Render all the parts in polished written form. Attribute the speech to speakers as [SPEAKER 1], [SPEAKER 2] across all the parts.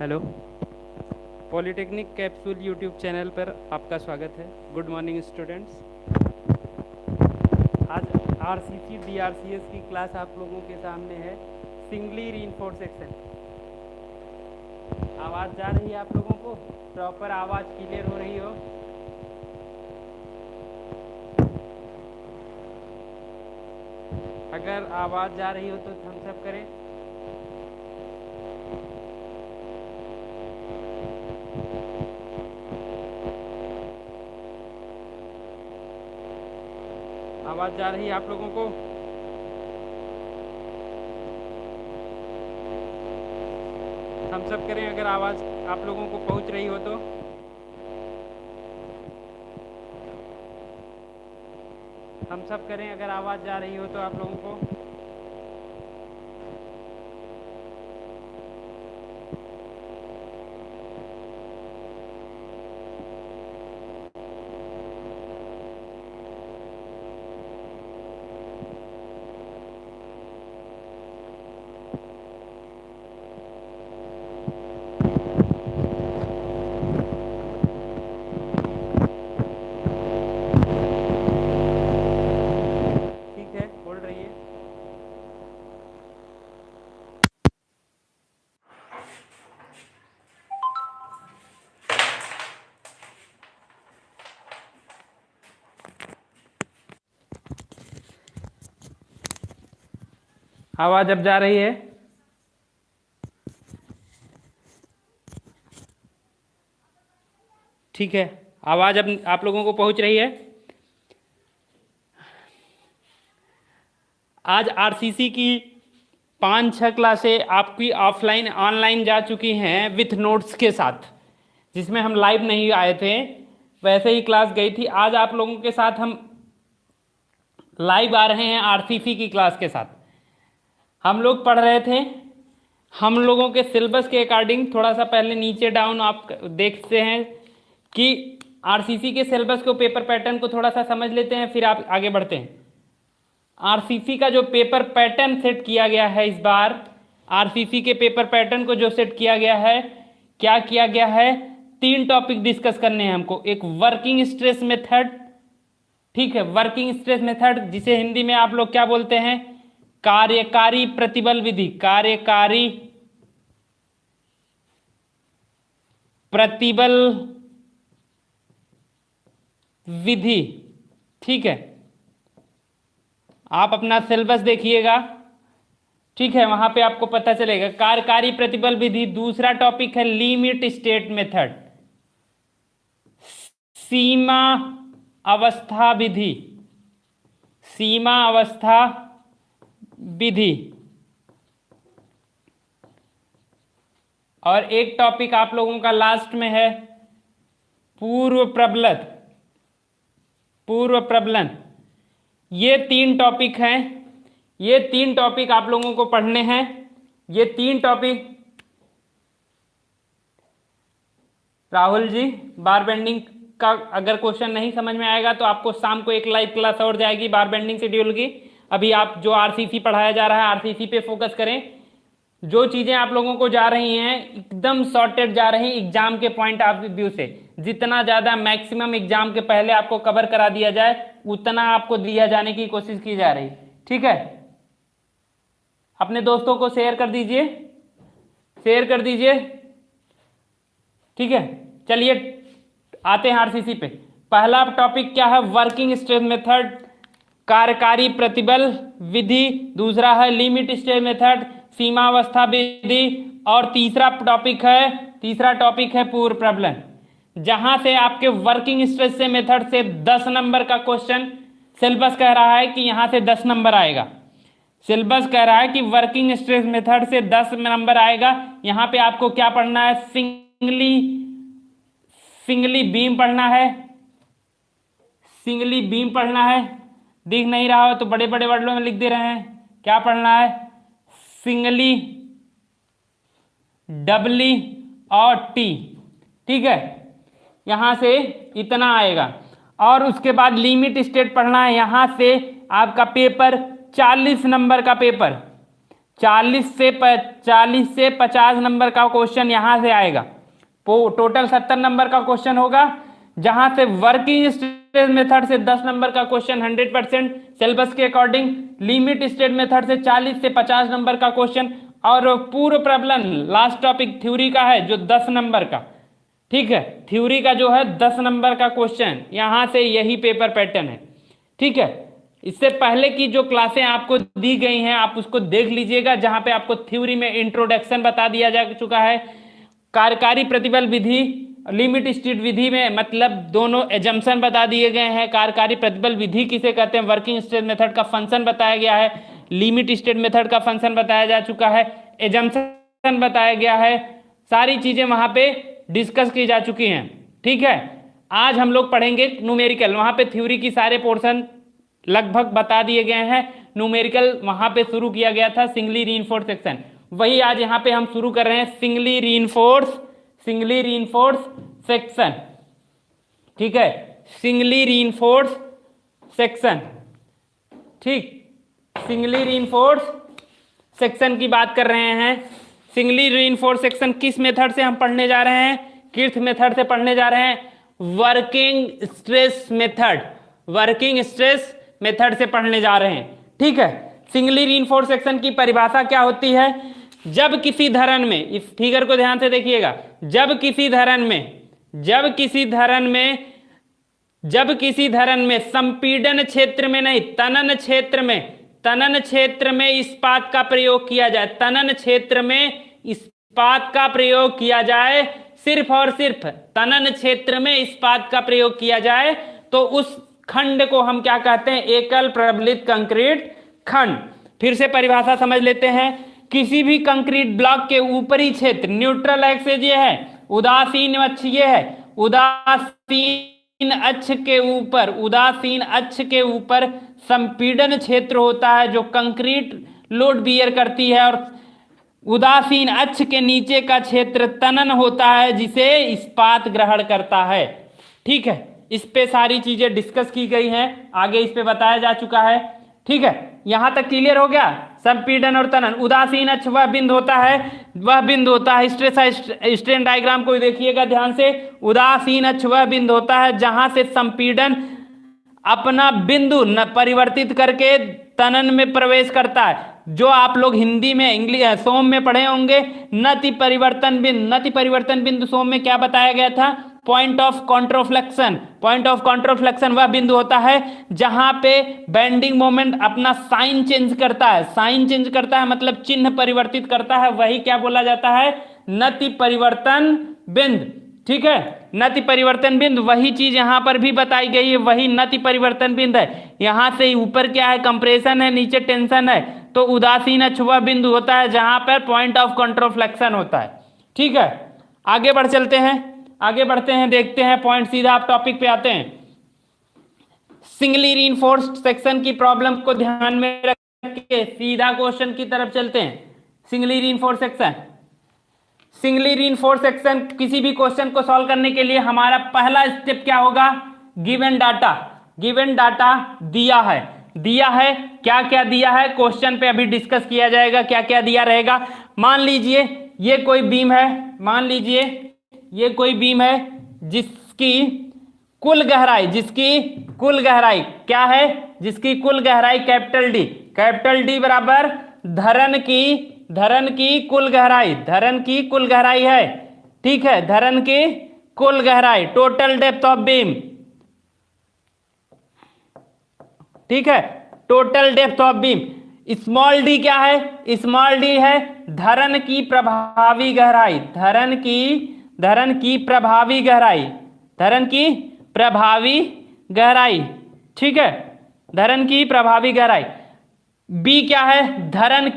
[SPEAKER 1] Hello. Polytechnic capsule YouTube channel पर आपका स्वागत है। Good morning students. आज आरसीसी डीआरसीएस की क्लास आप लोगों के सामने है। Singly reinforce section. आवाज़ जा रही है आप लोगों को? प्रॉपर आवाज़ क्लियर हो रही हो? अगर आवाज़ जा रही हो तो थम्स अप करें। आवाज़ जा रही है आप लोगों को? थम्स अप करें अगर आवाज़ आप लोगों को पहुंच रही हो तो। थम्स अप करें अगर आवाज़ जा रही हो तो आप लोगों को। ठीक है, बोल रही है। आवाज़ अब जा रही है? ठीक है, आवाज़ अब आप लोगों को पहुंच रही है? आज आरसीसी की 5-6 क्लासें आपकी ऑफलाइन ऑनलाइन जा चुकी हैं विथ नोट्स के साथ, जिसमें हम लाइव नहीं आए थे, वैसे ही क्लास गई थी। आज आप लोगों के साथ हम लाइव आ रहे हैं आरसीसी की क्लास के साथ। हम लोग पढ़ रहे थे, हम लोगों के सिलेबस के अकॉर्डिंग थोड़ा सा पहले नीचे डाउन आप देखते हैं कि आरसीसी के सिलेबस को, पेपर पैटर्न को थोड़ा सा समझ लेते हैं, फिर आप आगे बढ़ते हैं। आरसीसी का जो पेपर पैटर्न सेट किया गया है इस बार, आरसीसी के पेपर पैटर्न को जो सेट किया गया है, क्या किया गया है? 3 टॉपिक डिस्कस करने हैं हमको। एक वर्किंग स्ट्रेस मेथड, ठीक है, वर्किंग स्ट्रेस मेथड जिसे हिंदी में आप लोग क्या बोलते हैं? कार्यकारी प्रतिबल विधि। कार्यकारी प्रतिबल विधि, ठीक है। आप अपना सिलेबस देखिएगा, ठीक है, वहां पे आपको पता चलेगा। कार्यकारी प्रतिबल विधि। दूसरा टॉपिक है लिमिट स्टेट मेथड, सीमा अवस्था विधि। सीमा अवस्था विधि। और एक टॉपिक आप लोगों का लास्ट में है पूर्व प्रबलन। पूर्व प्रबलन। ये 3 टॉपिक हैं। ये 3 टॉपिक आप लोगों को पढ़ने हैं। ये 3 टॉपिक। राहुल जी, बार बेंडिंग का अगर क्वेश्चन नहीं समझ में आएगा तो आपको शाम को एक लाइव क्लास और जाएगी बार बेंडिंग शेड्यूल की। अभी आप जो आरसीसी पढ़ाया जा रहा है, आरसीसी पे फोकस करें। जो चीजें आप लोगों को जा रही हैं एकदम सॉर्टेड जा रही हैं एग्जाम के पॉइंट ऑफ व्यू से। जितना ज्यादा मैक्सिमम एग्जाम के पहले आपको कवर करा दिया जाए, उतना आपको दिया जाने की कोशिश की जा रही, ठीक है। अपने दोस्तों को शेयर कर दीजिए, शेयर कर दीजिए, ठीक है। चलिए आते हैं आरसीसी पे। पहला टॉपिक क्या है? वर्किंग स्ट्रेस मेथड, कार्यकारी प्रतिबल विधि। दूसरा है लिमिट स्टेट मेथड, सीमावस्था विधि। और तीसरा टॉपिक है पूर्व प्रबलन। जहां से आपके वर्किंग स्ट्रेस से मेथड से 10 नंबर का क्वेश्चन, सिलेबस कह रहा है कि यहां से 10 नंबर आएगा। सिलेबस कह रहा है कि वर्किंग स्ट्रेस मेथड से 10 नंबर आएगा। यहां पे आपको क्या पढ़ना है? सिंगली बीम पढ़ना है। सिंगली बीम पढ़ना है। दिख नहीं रहा हो तो बड़े बड़े वर्डों में लिख दे रहे हैं। क्या पढ़ना है? सिंगली, डबली और टी, ठीक है। यहां से इतना आएगा। और उसके बाद लिमिट स्टेट पढ़ना है। यहां से आपका पेपर 40 नंबर का पेपर, 40 से 50 नंबर का क्वेश्चन यहां से आएगा। टोटल 70 नंबर का क्वेश्चन होगा, जहां से वर्किंग स्टेट मेथड से 10 नंबर का क्वेश्चन 100% सिलेबस के अकॉर्डिंग, लिमिट स्टेट मेथड से 40 से 50 नंबर का क्वेश्चन, और पूर्व प्रबलन लास्ट टॉपिक थ्योरी का है जो 10 नंबर का, ठीक है, थ्योरी का जो है 10 नंबर का क्वेश्चन, यहां से यही पेपर पैटर्न है, ठीक है। इससे पहले की जो क्लासें आपको दी गई हैं आप उसको देख लीजिएगा, जहां पे आपको थ्योरी में इंट्रोडक्शन बता दिया जा चुका है, कार्यकारी प्रतिबल विधि, लिमिट स्टेट विधि में मतलब दोनों एजम्पशन बता दिए गए हैं। कार्यकारी प्रतिबल विधि किसे कहते हैं, वर्किंग स्टेट मेथड का फंक्शन बताया गया है, लिमिट स्टेट मेथड का फंक्शन बताया जा चुका है, एजम्पशन बताया गया है, सारी चीजें वहां पे डिस्कस की जा चुकी हैं, ठीक है। आज हम लोग पढ़ेंगे न्यूमेरिकल, वहां पे थ्योरी की सारे पोर्शन लगभग बता दिए गए हैं, न्यूमेरिकल वहां पे शुरू किया गया था सिंगली रीइंफोर्स सेक्शन, वही आज यहाँ पे हम शुरू कर रहे हैं सिंगली रीइंफोर्स सेक्शन, ठीक है, सिंगली रीइंफोर्स सेक्शन, ठीक, सिंगली रीइंफोर्स सेक्शन की बात कर रहे हैं। सिंगली रीइंफोर्स सेक्शन किस मेथड से हम पढ़ने जा रहे हैं, किस मेथड से पढ़ने जा रहे हैं, वर्किंग स्ट्रेस मेथड से पढ़ने जा रहे हैं, ठीक है। सिंगली रीइंफोर्स सेक्शन की परिभाषा क्या होती है, जब किसी धरन में, इस फिगर को ध्यान से देखिएगा, जब किसी धरन में संपीड़न क्षेत्र में नहीं, तनन क्षेत्र में इस्पात का प्रयोग किया जाए, तनन क्षेत्र में इस्पात का प्रयोग किया जाए, सिर्फ और सिर्फ तनन क्षेत्र में इस्पात का प्रयोग किया जाए, तो उस खंड को हम क्या कहते हैं, एकल प्रबलित कंक्रीट खंड। फिर से परिभाषा समझ लेते हैं, किसी भी कंक्रीट ब्लॉक के ऊपरी क्षेत्र, न्यूट्रल एक्सिस ये है, उदासीन अक्ष ये है, उदासीन अक्ष के ऊपर संपीड़न क्षेत्र होता है जो कंक्रीट लोड बियर करती है, और उदासीन अक्ष के नीचे का क्षेत्र तनन होता है जिसे इस्पात ग्रहण करता है, ठीक है। इस पे सारी चीजें डिस्कस की गई हैं, आगे इस पे बताया जा चुका है, ठीक है। यहां तक क्लियर हो गया, संपीड़न और तनन। उदासीन अक्ष वह बिंदु होता है स्ट्रेस स्ट्रेन डायग्राम को देखिएगा ध्यान से, उदासीन अक्ष वह बिंदु होता है जहां से संपीड़न अपना बिंदु न परिवर्तित करके तनन में प्रवेश करता है, जो आप लोग हिंदी में इंग्लिश सोम में पढ़े होंगे, नति परिवर्तन बिंदु सोम में क्या बताया गया था, पॉइंट ऑफ कॉन्ट्रोफ्लेक्शन वह बिंदु होता है जहां पे बेंडिंग मोमेंट अपना साइन चेंज करता है, मतलब चिन्ह परिवर्तित करता है, वही क्या बोला जाता है, नति परिवर्तन बिंदु, ठीक है। नति परिवर्तन बिंदु, वही चीज यहां पर भी बताई गई है, वही नति परिवर्तन बिंदु है। यहां से ऊपर क्या है, कंप्रेशन है, नीचे टेंशन है, तो उदासीन अक्ष वह बिंदु होता है जहां पर पॉइंट ऑफ कॉन्ट्रोफ्लेक्शन होता है, ठीक है। आगे बढ़ते हैं, देखते हैं पॉइंट, सीधा आप टॉपिक पे आते हैं। सिंगली रीइंफोर्स्ड सेक्शन की प्रॉब्लम को ध्यान में रख के सीधा क्वेश्चन की तरफ चलते हैं। सिंगली रीइंफोर्स्ड सेक्शन किसी भी क्वेश्चन को सॉल्व करने के लिए हमारा पहला स्टेप क्या होगा, गिवन डाटा दिया है, क्या क्या दिया है क्वेश्चन पे अभी डिस्कस किया जाएगा, क्या क्या दिया रहेगा। मान लीजिए ये कोई बीम है, जिसकी कुल गहराई क्या है, जिसकी कुल गहराई कैपिटल डी बराबर धरन की कुल गहराई है, ठीक है, धरन की कुल गहराई, टोटल डेप्थ ऑफ बीम, ठीक है, total depth of beam. Small D क्या है, स्मॉल डी है धरन की प्रभावी गहराई, धरन की प्रभावी गहराई, ठीक है, धरन की प्रभावी गहराई। बी क्या है, धरन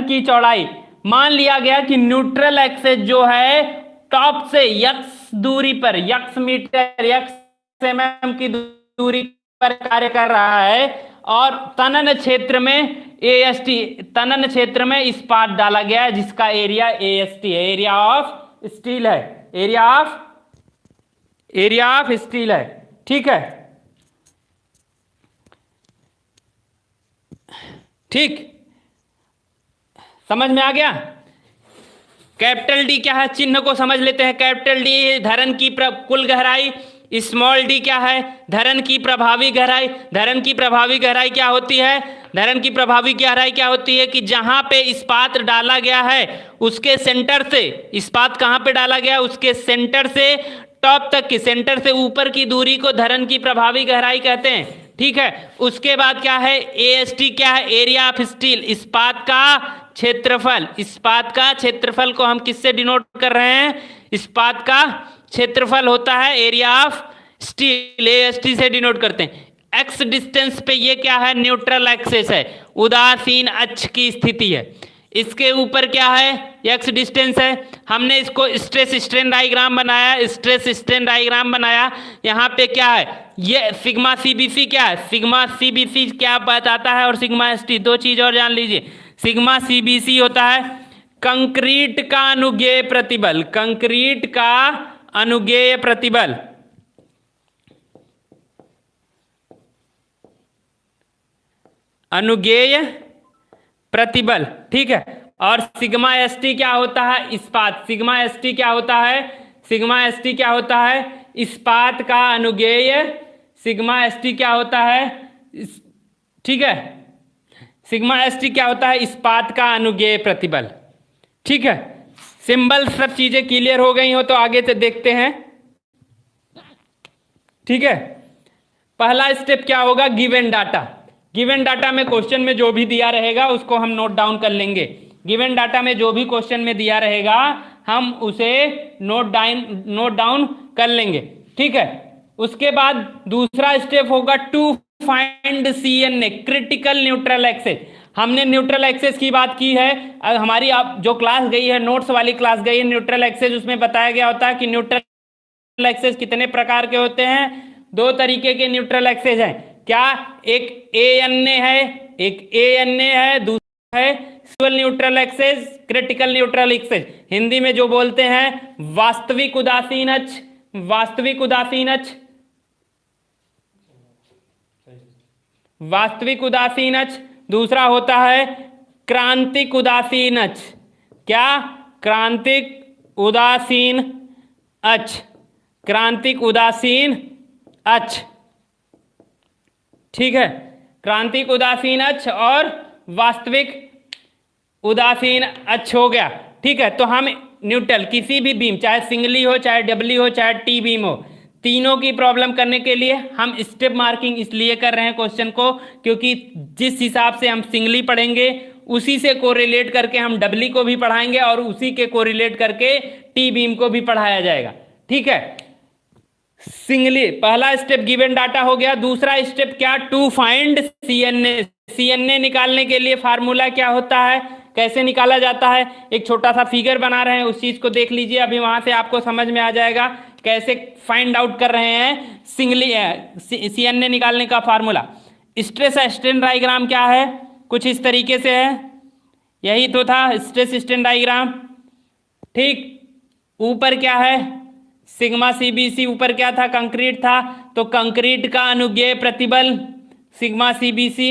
[SPEAKER 1] की चौड़ाई। मान लिया गया कि न्यूट्रल एक्सिस जो है टॉप से यक्स दूरी पर, यक्स mm की दूरी पर कार्य कर रहा है, और तनन क्षेत्र में इस्पात डाला गया है जिसका एरिया AST है, एरिया ऑफ स्टील है, एरिया ऑफ स्टील है, ठीक है, ठीक। समझ में आ गया। कैपिटल डी क्या है, चिन्ह को समझ लेते हैं। कैपिटल डी धरन की कुल गहराई, स्मॉल डी क्या है, धरन की प्रभावी गहराई। धरन की प्रभावी गहराई क्या होती है, धरन की प्रभावी गहराई क्या होती है कि जहां पे इस्पात डाला गया है उसके सेंटर से, इस्पात कहां पे डाला गया, उसके सेंटर से टॉप तक की, सेंटर से ऊपर की दूरी को धरन की प्रभावी गहराई कहते हैं। ठीक है, उसके बाद क्या है, एएसटी क्या है, एरिया ऑफ स्टील, इस्पात का क्षेत्रफल। इस्पात का क्षेत्रफल को हम किससे डिनोट कर रहे हैं, इस्पात का क्षेत्रफल होता है एरिया ऑफ स्टील, एएसटी से डिनोट करते हैं। एक्स डिस्टेंस पे ये क्या है, न्यूट्रल एक्सिस है, उदासीन अक्ष की स्थिति है। इसके ऊपर क्या है, एक्स डिस्टेंस है। हमने इसको स्ट्रेस स्ट्रेन डायग्राम बनाया, स्ट्रेस स्ट्रेन डायग्राम बनाया। यहाँ पे क्या है, ये सिग्मा सीबीसी क्या है, सिग्मा सीबीसी क्या बताता है, और सिग्मा एसटी, दो चीज और जान लीजिए। सिग्मा सीबीसी होता है कंक्रीट का अनुगेय प्रतिबल, कंक्रीट का अनुगेय प्रतिबल, अनुगेय प्रतिबल। ठीक है, और सिग्मा एसटी क्या होता है, इस्पात। सिग्मा एसटी क्या होता है, सिग्मा एसटी क्या होता है, इस्पात का अनुगेय। सिग्मा एसटी क्या होता है, ठीक है, सिग्मा एसटी क्या होता है, इस्पात का अनुगेय प्रतिबल। ठीक है, सिंबल सब चीजें क्लियर हो गई हो तो आगे से देखते हैं। ठीक है, पहला स्टेप क्या होगा, गिवन डाटा। गिवन डाटा में क्वेश्चन में जो भी दिया रहेगा उसको हम नोट डाउन कर लेंगे। गिवन डाटा में जो भी क्वेश्चन में दिया रहेगा हम उसे नोट डाउन कर लेंगे। ठीक है, उसके बाद दूसरा स्टेप होगा to find CNA, critical neutral axis. हमने न्यूट्रल एक्सेस की बात की है, हमारी आप जो क्लास गई है, नोट्स वाली क्लास गई है न्यूट्रल एक्सेस, उसमें बताया गया होता है कि न्यूट्रल एक्सेस कितने प्रकार के होते हैं। दो तरीके के न्यूट्रल एक्सेस हैं। क्या, एक एएनए है, एक एएनए है, दूसरा है actual neutral axis, critical neutral access. Hindi में जो बोलते हैं वास्तविक उदासीन अक्ष, वास्तविक उदासीन अक्ष, वास्तविक उदासीन अक्ष। दूसरा होता है क्रांतिक उदासीन अक्ष। क्या, क्रांतिक उदासीन अक्ष, क्रांतिक उदासीन अक्ष। ठीक है, क्रांतिक उदासीन अक्ष और वास्तविक उदासीन अक्ष हो गया। ठीक है, तो हम न्यूट्रल किसी भी बीम, चाहे सिंगली हो, चाहे डबली हो, चाहे टी बीम हो, तीनों की प्रॉब्लम करने के लिए हम स्टेप मार्किंग इसलिए कर रहे हैं क्वेश्चन को, क्योंकि जिस हिसाब से हम सिंगली पढ़ेंगे उसी से कोरिलेट करके हम डबली को भी पढ़ाएंगे और उसी के कोरिलेट करके टी बीम को भी पढ़ाया जाएगा। ठीक है, सिंगली पहला स्टेप गिवन डाटा हो गया। दूसरा स्टेप क्या, टू फाइंड सीएनए। सीएनए निकालने के लिए फार्मूला क्या होता है, कैसे निकाला जाता है, एक छोटा सा फिगर बना रहे हैं, उस चीज को देख लीजिए, अभी वहां से आपको समझ में आ जाएगा कैसे फाइंड आउट कर रहे हैं सिंगली सीएनए निकालने का फार्मूला। स्ट्रेस स्ट्रेन डायग्राम क्या है, कुछ इस तरीके से है, यही तो था स्ट्रेस स्ट्रेन डायग्राम। ठीक, ऊपर क्या है, सिग्मा सीबीसी, ऊपर क्या था, कंक्रीट था, तो कंक्रीट का अनुगेय प्रतिबल सिग्मा सीबीसी।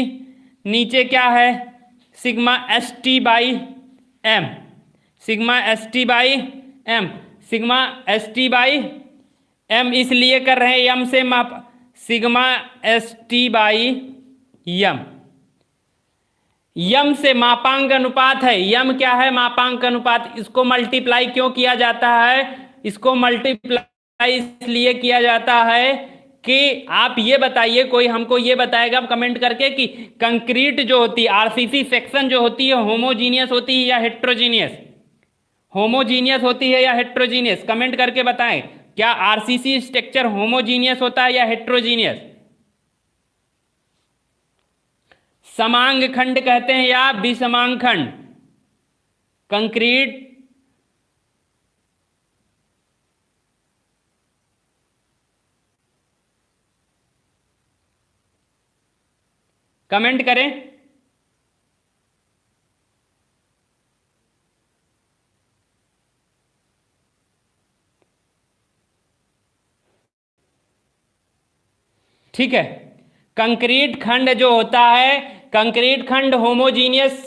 [SPEAKER 1] नीचे क्या है, sigma S T by M, sigma S T by M, sigma S T by M इसलिए कर रहे हैं एम से माप, sigma S T by M, M से मापांक अनुपात है। यम क्या है, मापांक अनुपात। इसको मल्टीप्लाई क्यों किया जाता है, इसको मल्टीप्लाई इसलिए किया जाता है कि आप ये बताइए, कोई हमको ये बताएगा कमेंट करके कि कंक्रीट जो होती है, आरसीसी सेक्शन जो होती है, होमोजीनियस होती है या हेट्रोजीनियस, होमोजीनियस होती है या हेट्रोजीनियस, कमेंट करके बताएं। क्या आरसीसी स्ट्रक्चर होमोजीनियस होता है या हेट्रोजीनियस? समांग खंड कहते हैं या विषमांग खंड? कंक्रीट कमेंट करें। ठीक है, कंक्रीट खंड जो होता है, कंक्रीट खंड होमोजीनियस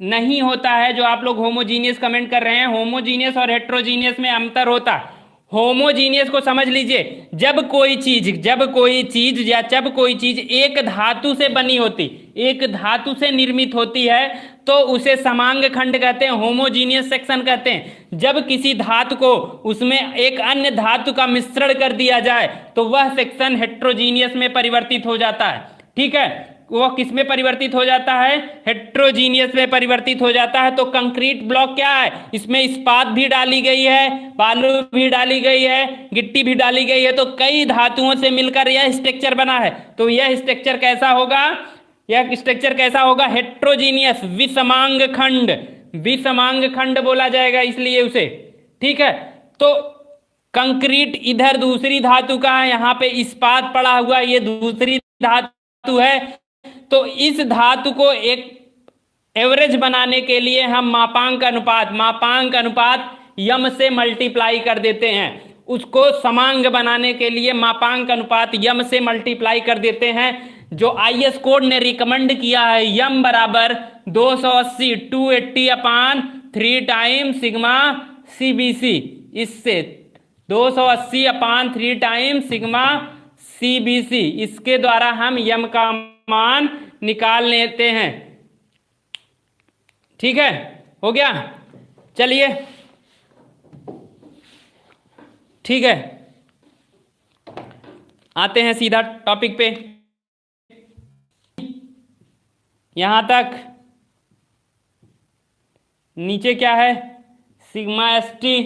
[SPEAKER 1] नहीं होता है। जो आप लोग होमोजीनियस कमेंट कर रहे हैं, होमोजीनियस और हेट्रोजीनियस में अंतर होता है। होमोजीनियस को समझ लीजिए, जब कोई चीज या जब कोई चीज एक धातु से बनी होती, एक धातु से निर्मित होती है, तो उसे समांग खंड कहते हैं, होमोजीनियस सेक्शन कहते हैं। जब किसी धातु को उसमें एक अन्य धातु का मिश्रण कर दिया जाए तो वह सेक्शन हेट्रोजीनियस में परिवर्तित हो जाता है। ठीक है, वो किस में परिवर्तित हो जाता है? हेट्रोजीनियस में परिवर्तित हो जाता है। तो कंक्रीट ब्लॉक क्या है? इसमें इस्पात भी डाली गई है, बालू भी डाली गई है, गिट्टी भी डाली गई है, तो कई धातुओं से मिलकर यह स्ट्रक्चर बना है। तो यह स्ट्रक्चर कैसा होगा? यह स्ट्रक्चर कैसा होगा? हेट्रोजीनियस, विषमांग खंड, विषमांग खंड बोला जाएगा इसलिए उसे। ठीक है, तो कंक्रीट इधर दूसरी धातु का है, यहां पे इस्पात पड़ा हुआ, ये दूसरी धातु है। तो इस धातु को एक एवरेज बनाने के लिए हम मापांक अनुपात यम से मल्टीप्लाई कर देते हैं। उसको समांग बनाने के लिए मापांक अनुपात यम से मल्टीप्लाई कर देते हैं। जो आईएस कोड ने रिकमेंड किया है, यम बराबर 280 280 अपान 3 टाइम सिग्मा सीबीसी। इससे 280 अपान 3 टाइम सिग्मा सीबीसी, इसके द्वारा हम यम का मान निकाल लेते हैं। ठीक है, हो गया। चलिए ठीक है, आते हैं सीधा टॉपिक पे। यहां तक नीचे क्या है? सिग्मा एस टी,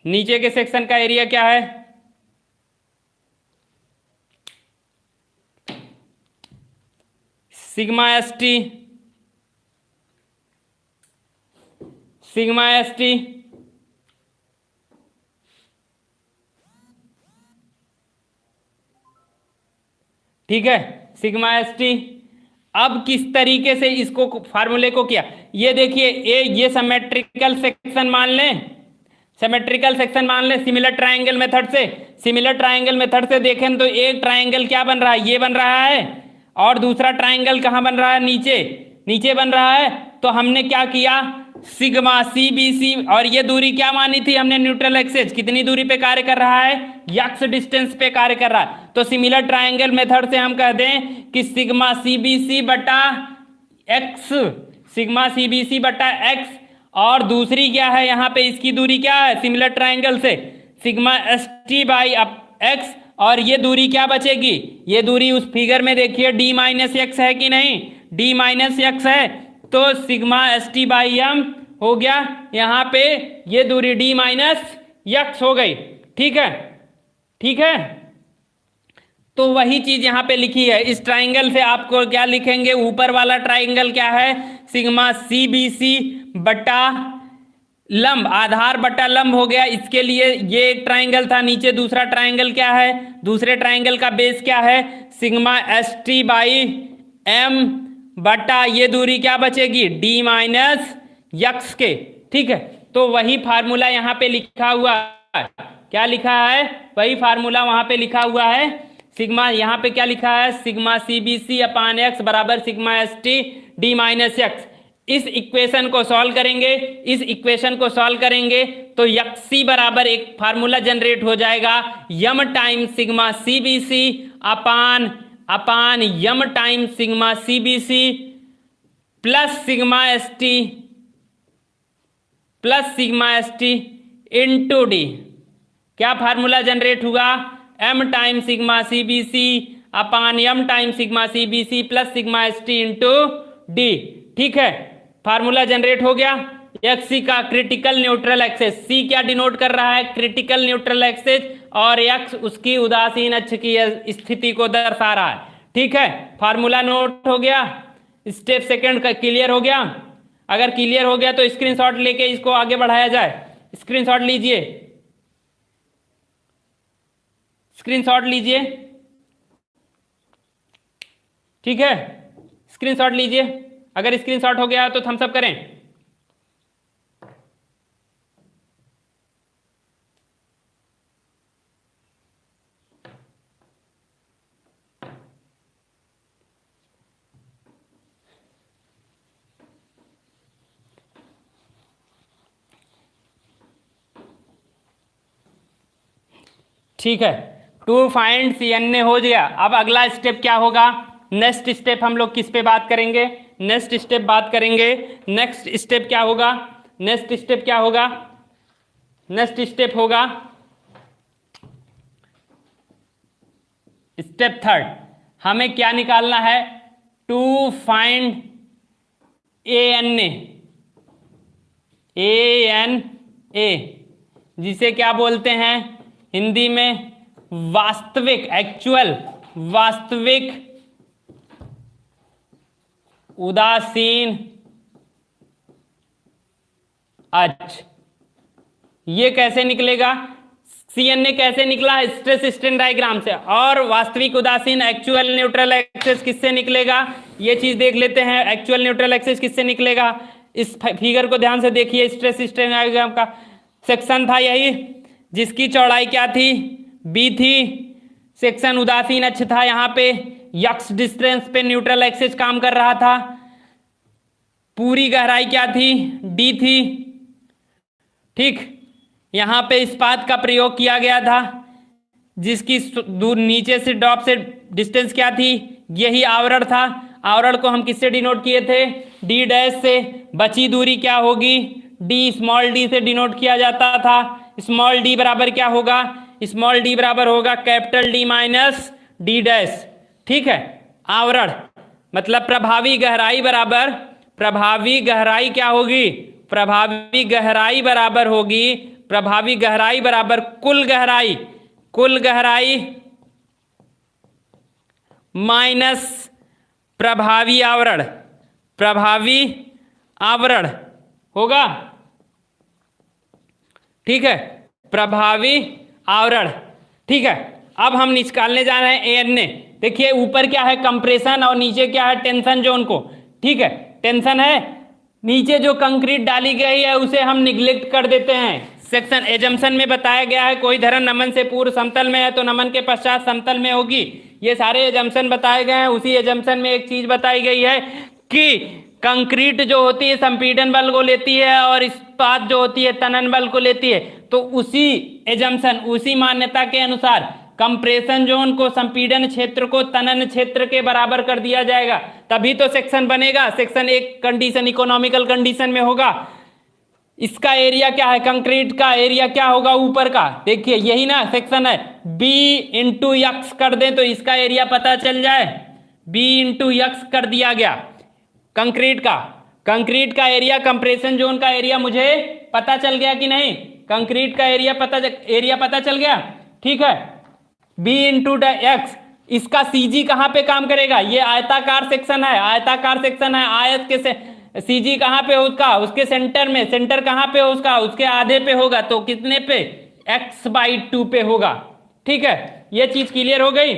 [SPEAKER 1] नीचे के सेक्शन का एरिया क्या है? Sigma S T, sigma S T ठीक है, सिग्मा एस टी। अब किस तरीके से इसको फार्मूले को किया, ये देखिए, ये सिमेट्रिकल सेक्शन मान लें, सिमेट्रिकल सेक्शन मान लें सिमिलर ट्रायंगल मेथड से। सिमिलर ट्रायंगल मेथड से देखें तो एक ट्रायंगल क्या बन रहा है? ये बन रहा है, और दूसरा ट्रायंगल कहाँ बन रहा है? नीचे, नीचे बन रहा है। तो हमने क्या किया? सिग्मा सी बी सी, और ये दूरी क्या मानी थी हमने? Neutral axis. कितनी दूरी पे कार्य कर रहा है? एक्स डिस्टेंस पे कार्य कर रहा है। तो सिमिलर ट्रायंगल मेथड से हम कह दें कि सिग्मा सी बी सी बटा X, sigma C B C बटा एक्स, और दूसरी क्या है यहाँ पे? इसकी दूरी क्या है सिमिलर ट्रायंगल से? Sigma S T by x, और ये दूरी क्या बचेगी? ये दूरी उस फिगर में देखिए डी माइनस एक्स है कि नहीं? डी माइनस एक्स है, तो sigma S T by M हो गया यहाँ पे, ये दूरी डी माइनस एक्स हो गई। ठीक है, ठीक है, तो वही चीज यहां पे लिखी है। इस ट्राइंगल से आपको क्या लिखेंगे? ऊपर वाला ट्राइंगल क्या है? सिग्मा सी बी सी बटा लंब, आधार बटा लंब हो गया। इसके लिए ये एक ट्राइंगल था, नीचे दूसरा ट्राइंगल क्या है? दूसरे ट्राइंगल का बेस क्या है? Sigma S T by M बटा ये दूरी क्या बचेगी? डी माइनस यक्स के। ठीक है, तो वही फार्मूला यहां पे लिखा हुआ है। क्या लिखा है? वही फार्मूला वहां पे लिखा हुआ है। सिग्मा यहाँ पे क्या लिखा है? सिग्मा सी बी सी अपान एक्स बराबर sigma S T D minus x. इस इक्वेशन को सॉल्व करेंगे, इस इक्वेशन को सॉल्व करेंगे तो यक्सी बराबर एक फार्मूला जनरेट हो जाएगा, M time sigma C B C upon upon यम time sigma C B C plus sigma S T, plus sigma S T into D. क्या फार्मूला जनरेट हुआ? M time sigma C B C upon M time sigma C B C plus sigma S T into D. ठीक है, formula generate हो गया। X सी का critical neutral axis, सी क्या denote कर रहा है? क्रिटिकल न्यूट्रल एक्सिस, और एक्स उसकी उदासीन अक्ष की स्थिति को दर्शा रहा है। ठीक है, फार्मूला नोट हो गया, स्टेप सेकंड का क्लियर हो गया। अगर क्लियर हो गया तो स्क्रीनशॉट लेके इसको आगे बढ़ाया जाए। स्क्रीनशॉट लीजिए, स्क्रीनशॉट लीजिए। ठीक है, स्क्रीनशॉट लीजिए। अगर स्क्रीनशॉट हो गया तो थम्स अप करें। ठीक है, टू फाइंड CNA हो गया। अब अगला स्टेप क्या होगा? नेक्स्ट स्टेप हम लोग किस पे बात करेंगे? नेक्स्ट स्टेप बात करेंगे। नेक्स्ट स्टेप क्या होगा? नेक्स्ट स्टेप क्या होगा? नेक्स्ट स्टेप होगा स्टेप थर्ड। हमें क्या निकालना है? टू फाइंड ANA, जिसे क्या बोलते हैं हिंदी में? वास्तविक, एक्चुअल, वास्तविक उदासीन अक्ष। ये कैसे निकलेगा? CNA कैसे निकला? स्ट्रेस स्ट्रेन डायग्राम से। और वास्तविक उदासीन, एक्चुअल न्यूट्रल एक्सिस किससे निकलेगा? ये चीज देख लेते हैं, एक्चुअल न्यूट्रल एक्सिस किससे निकलेगा। इस फिगर को ध्यान से देखिए, स्ट्रेस स्ट्रेन डायग्राम का सेक्शन था यही, जिसकी चौड़ाई क्या थी? B थी। सेक्शन उदासीन अक्ष था, यहाँ पे यक्स डिस्टेंस पे न्यूट्रल एक्सिस काम कर रहा था। पूरी गहराई क्या थी? D थी। ठीक, यहां पे इस्पात का प्रयोग किया गया था, जिसकी दूर नीचे से ड्रॉप से डिस्टेंस क्या थी? यही आवरण था। आवरण को हम किससे डिनोट किए थे? D डैश से। बची दूरी क्या होगी? D, स्मॉल d से डिनोट किया जाता था। स्मॉल d बराबर क्या होगा? स्मॉल d बराबर होगा capital D minus D dash. ठीक है, आवरण मतलब प्रभावी गहराई बराबर, प्रभावी गहराई क्या होगी? प्रभावी गहराई बराबर होगी, प्रभावी गहराई बराबर कुल गहराई, कुल गहराई माइनस प्रभावी आवरण, प्रभावी आवरण होगा। ठीक है, प्रभावी आवरण। ठीक है, अब हम निकालने जा रहे हैं ANA। देखिए ऊपर क्या है? कंप्रेशन, और नीचे क्या है? टेंशन जोन को। ठीक है, टेंशन है, नीचे जो कंक्रीट डाली गई है उसे हम निग्लेक्ट कर देते हैं। सेक्शन एजम्पशन में बताया गया है कोई धरन नमन से पूर्व समतल में है तो नमन के पश्चात समतल में होगी। ये सारे एजम्पशन बताए गए हैं। उसी एजम्पशन में एक चीज बताई गई है कि कंक्रीट जो होती है संपीड़न बल को लेती है और इस्पात जो होती है तनन बल को लेती है। तो उसी एजम्पशन, उसी मान्यता के अनुसार कंप्रेशन जोन को, संपीड़न क्षेत्र को तनन क्षेत्र के बराबर कर दिया जाएगा, तभी तो सेक्शन बनेगा। सेक्शन एक कंडीशन, इकोनॉमिकल कंडीशन में होगा। इसका एरिया क्या है? कंक्रीट का एरिया क्या होगा ऊपर का? देखिए यही ना सेक्शन है, B इंटू यक्स कर दें तो इसका एरिया पता चल जाए। B इंटू यक्स कर दिया गया कंक्रीट का। कंक्रीट का एरिया, कंप्रेशन जोन का एरिया मुझे पता चल गया कि नहीं? कंक्रीट का एरिया पता चल गया। ठीक है, B इंटू एक्स। इसका CG कहाँ पे काम करेगा? ये आयताकार सेक्शन है, आयताकार सेक्शन है। आयत के से CG कहाँ पे उसका? उसके सेंटर में। सेंटर कहाँ पे उसका? उसके आधे पे होगा, तो कितने पे? x/2 पे होगा। ठीक है, ये चीज क्लियर हो गई।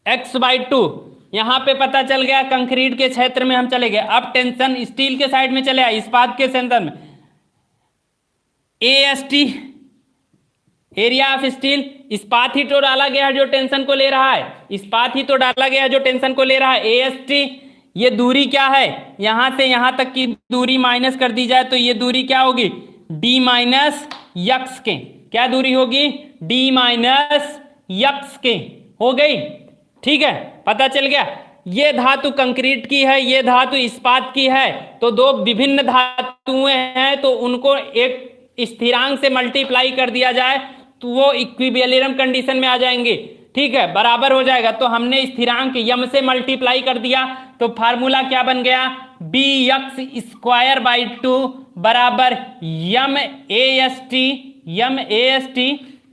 [SPEAKER 1] x/2 यहां पे पता चल गया। कंक्रीट के क्षेत्र में हम चले गए। अब टेंशन स्टील के साइड में चले आए, इस्पात के सेंटर में। AST एरिया ऑफ स्टील, इस्पात ही तो डाला गया है जो टेंशन को ले रहा है। इस्पात ही तो डाला गया है जो टेंशन को ले रहा है। AST, ये दूरी क्या है? यहां से यहां तक की दूरी माइनस कर दी जाए तो ये दूरी क्या होगी? D माइनस यक्स के। क्या दूरी होगी? D माइनस यक्स के हो गई। ठीक है, पता चल गया। ये धातु कंक्रीट की है, ये धातु इस्पात की है, तो दो विभिन्न धातुएं हैं, तो उनको एक स्थिरांक से मल्टीप्लाई कर दिया जाए तो वो इक्विलिब्रियम कंडीशन में आ जाएंगे। ठीक है, बराबर हो जाएगा। तो हमने स्थिरांक यम से मल्टीप्लाई कर दिया तो फार्मूला क्या बन गया? bx²/2 बराबर यम AST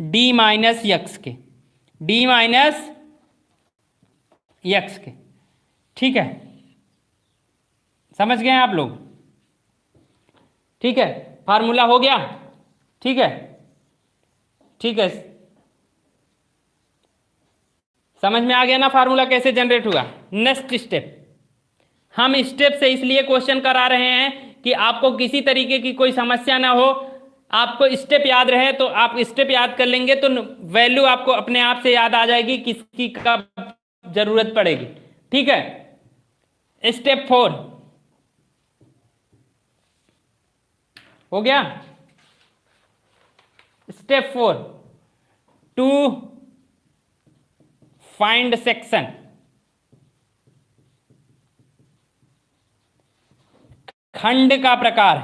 [SPEAKER 1] D माइनस यक्स के, D माइनस यक्स के। ठीक है, समझ गए आप लोग? ठीक है, फार्मूला हो गया। ठीक है, ठीक है, समझ में आ गया ना फार्मूला कैसे जनरेट हुआ? नेक्स्ट स्टेप, हम स्टेप से इसलिए क्वेश्चन करा रहे हैं कि आपको किसी तरीके की कोई समस्या ना हो। आपको स्टेप याद रहे तो आप स्टेप याद कर लेंगे तो वैल्यू आपको अपने आप से याद आ जाएगी, किसकी कब जरूरत पड़ेगी। ठीक है, स्टेप 4 हो गया। Step 4, to find section. खंड का प्रकार,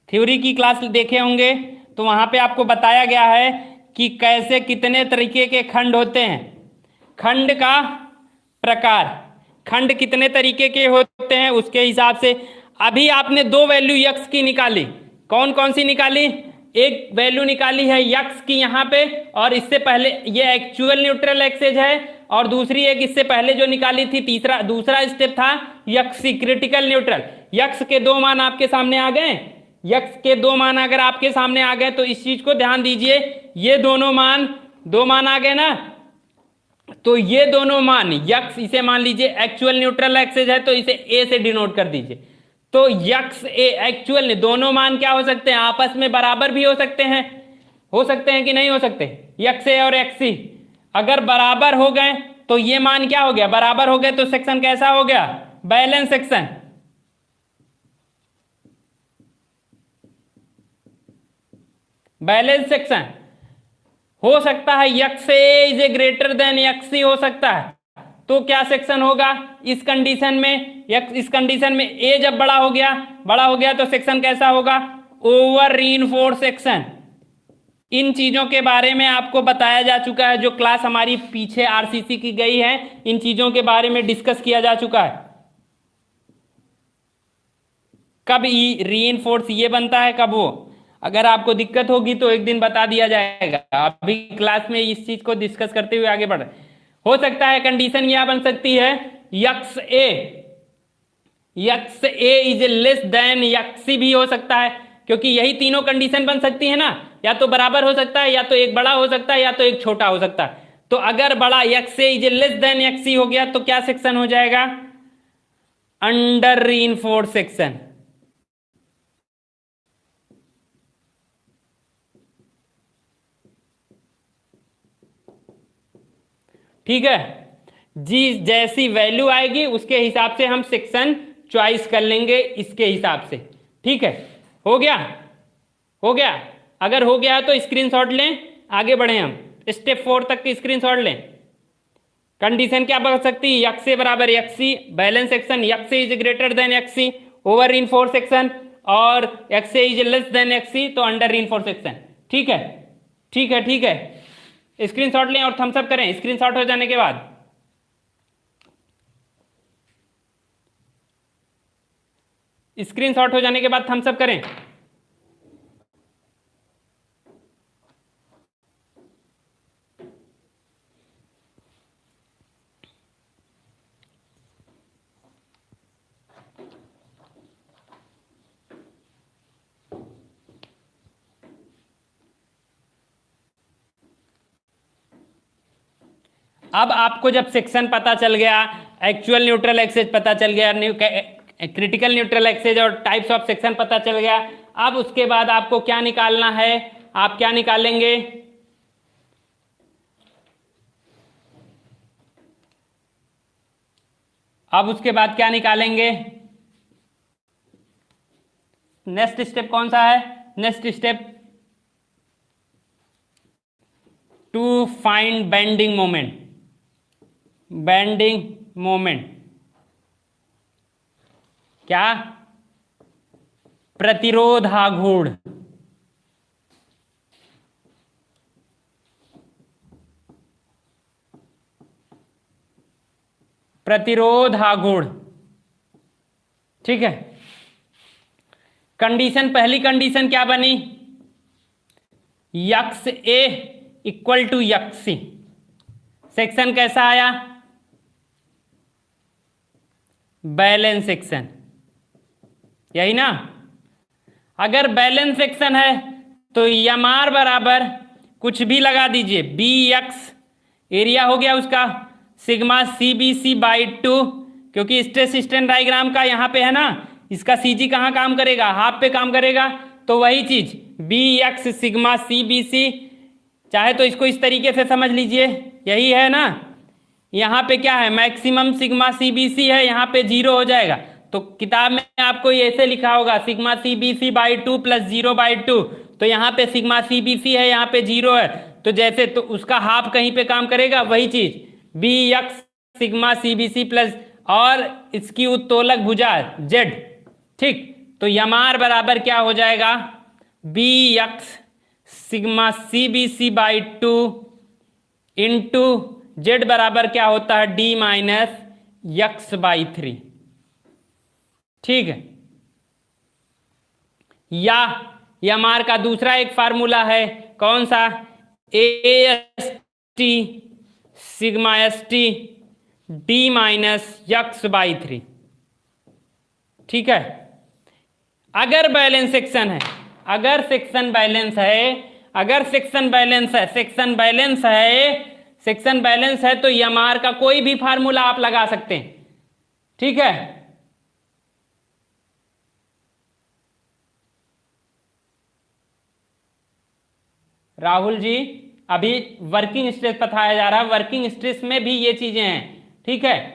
[SPEAKER 1] थ्योरी की क्लास देखे होंगे तो वहां पे आपको बताया गया है कि कैसे कितने तरीके के खंड होते हैं। खंड का प्रकार, खंड कितने तरीके के होते हैं उसके हिसाब से अभी आपने दो वैल्यू यक्स की निकाली। कौन कौन सी निकाली? एक वैल्यू निकाली है यक्स की यहाँ पे, और इससे पहले ये एक्चुअल न्यूट्रल एक्सेज है, और दूसरी एक इससे पहले जो निकाली थी दूसरा स्टेप था यक्स क्रिटिकल न्यूट्रल। यक्स के दो मान आपके सामने आ गए। यक्स के दो मान अगर आपके सामने आ गए तो इस चीज को ध्यान दीजिए, ये दोनों मान दो मान आ गए ना, तो ये दोनों मान यक्स, इसे मान लीजिए एक्चुअल न्यूट्रल एक्सेज है तो इसे ए से डिनोट कर दीजिए। तो यक्स ए एक्चुअल दोनों मान क्या हो सकते हैं? आपस में बराबर भी हो सकते हैं कि नहीं हो सकते? यक्स ए और एक्स सी अगर बराबर हो गए तो ये मान क्या हो गया? बराबर हो गए तो सेक्शन कैसा हो गया? Balance section. बैलेंस सेक्शन हो सकता है x a is a greater than x c हो सकता है, तो क्या सेक्शन होगा इस कंडीशन में? इस कंडीशन में ए जब बड़ा हो गया तो सेक्शन कैसा होगा? Over reinforce section. इन चीजों के बारे में आपको बताया जा चुका है, जो क्लास हमारी पीछे आरसीसी की गई है इन चीजों के बारे में डिस्कस किया जा चुका है। कब रीइंफोर्स ये बनता है, कब वो। अगर आपको दिक्कत होगी तो एक दिन बता दिया जाएगा, अभी क्लास में इस चीज को डिस्कस करते हुए आगे बढ़। हो सकता है कंडीशन यह बन सकती है x a is less than x c भी हो सकता है, क्योंकि यही तीनों कंडीशन बन सकती है ना, या तो बराबर हो सकता है, या तो एक बड़ा हो सकता है, या तो एक छोटा हो सकता है। तो अगर बड़ा x a is less than x c हो गया तो क्या सेक्शन हो जाएगा? Under reinforce section. ठीक है जी, जैसी वैल्यू आएगी उसके हिसाब से हम सेक्शन चॉइस कर लेंगे इसके हिसाब से। ठीक है, हो गया? अगर हो गया तो स्क्रीनशॉट लें, आगे बढ़े हम स्टेप 4 तक की स्क्रीनशॉट लें। कंडीशन क्या बन सकती है? यक्स ए बराबर x c, balance section, x a is greater than x c, over reinforce section, और x a is less than x c तो अंडर रीइंफोर्स सेक्शन। ठीक है, स्क्रीनशॉट लें और थम्स अप करें। स्क्रीनशॉट हो जाने के बाद थम्स अप करें। अब आपको जब सेक्शन पता चल गया, एक्चुअल न्यूट्रल एक्सेज पता चल गया, क्रिटिकल न्यूट्रल एक्सेज और टाइप्स ऑफ सेक्शन पता चल गया, अब उसके बाद आपको क्या निकालना है? आप क्या निकालेंगे? अब उसके बाद क्या निकालेंगे? नेक्स्ट स्टेप कौन सा है? Next step to find bending moment. क्या? प्रतिरोधाघूर्ण। ठीक है, कंडीशन, पहली कंडीशन क्या बनी? X A equal to x C. Section कैसा आया? बैलेंस सेक्शन, यही ना। अगर बैलेंस सेक्शन है तो एम आर बराबर कुछ भी लगा दीजिए, बी एक्स एरिया हो गया उसका, sigma C B C by 2, क्योंकि स्ट्रेस स्ट्रेन डायग्राम का यहाँ पे है ना, इसका सी जी कहाँ काम करेगा? हाफ पे काम करेगा। तो वही चीज B X sigma C B C, चाहे तो इसको इस तरीके से समझ लीजिए, यही है ना। यहाँ पे क्या है? Maximum sigma C B C है, यहाँ पे 0 हो जाएगा। तो किताब में आपको ऐसे लिखा होगा sigma C B C by 2 plus 0 by 2, तो यहाँ पे सिग्मा सी बी सी है, यहाँ पे 0 है, तो जैसे तो उसका हाफ कहीं पे काम करेगा, वही चीज B x sigma CBC plus और इसकी उत्तोलक भुजा जेड, ठीक। तो यमार बराबर क्या हो जाएगा, B x sigma CBC by 2 into Z बराबर क्या होता है, डी माइनस यक्स बाई 3, ठीक है। या यमार का दूसरा एक फार्मूला है, कौन सा, A S T sigma S T D minus x by 3, ठीक है। अगर बैलेंस सेक्शन है, अगर सेक्शन बैलेंस है, अगर सेक्शन बैलेंस है, सेक्शन बैलेंस है, सेक्शन बैलेंस है, तो यमार का कोई भी फार्मूला आप लगा सकते हैं, ठीक है। राहुल जी अभी वर्किंग स्ट्रेस बताया जा रहा है, वर्किंग स्ट्रेस में भी ये चीजें हैं, ठीक है।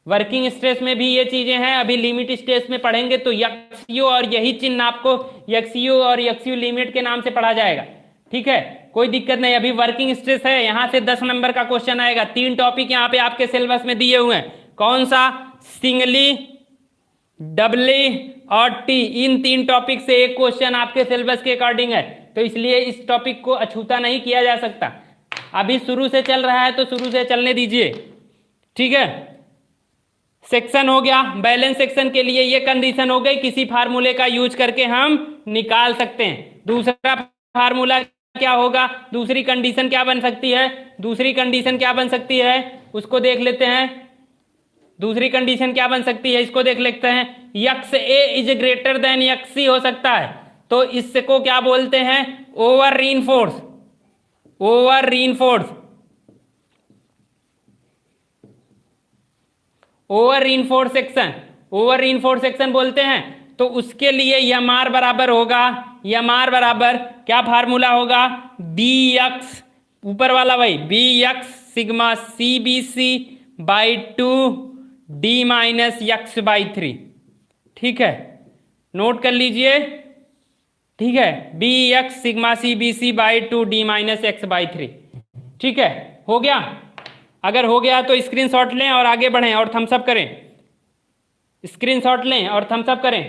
[SPEAKER 1] वर्किंग स्ट्रेस में भी ये चीजें हैं, अभी लिमिट स्ट्रेस में पढ़ेंगे तो यक्सयू और यही चिन्ह आपको यक्सयू और यक्सयू लिमिट के नाम से पढ़ा जाएगा, ठीक है, कोई दिक्कत नहीं। अभी वर्किंग स्ट्रेस है, यहां से 10 नंबर का क्वेश्चन आएगा। 3 टॉपिक यहाँ पे आपके सिलेबस में दिए हुए हैं, कौन सा, सिंगली, डबली और टी, इन 3 टॉपिक से एक क्वेश्चन आपके सिलेबस के अकॉर्डिंग है, तो इसलिए इस टॉपिक को अछूता नहीं किया जा सकता। अभी शुरू से चल रहा है तो शुरू से चलने दीजिए, ठीक है। सेक्शन हो गया, बैलेंस सेक्शन के लिए ये कंडीशन हो गई, किसी फार्मूले का यूज करके हम निकाल सकते हैं। दूसरा फार्मूला क्या होगा, दूसरी कंडीशन क्या बन सकती है, दूसरी कंडीशन क्या बन सकती है उसको देख लेते हैं। दूसरी कंडीशन क्या बन सकती है इसको देख लेते हैं। X a is greater than x c हो सकता है, तो इसको क्या बोलते हैं, over reinforce, over reinforce, over reinforce section, over reinforce section बोलते हैं। तो उसके लिए यमार बराबर होगा, यमार बराबर क्या फार्मूला होगा, बी यक्स, ऊपर वाला वही B x sigma C B C by 2 D minus x by 3, ठीक है, नोट कर लीजिए, ठीक है, B x sigma C B C by 2 D minus X by 3, ठीक है, हो गया। अगर हो गया तो स्क्रीनशॉट लें और आगे बढ़ें और थम्स अप करें, स्क्रीनशॉट लें और थम्स अप करें।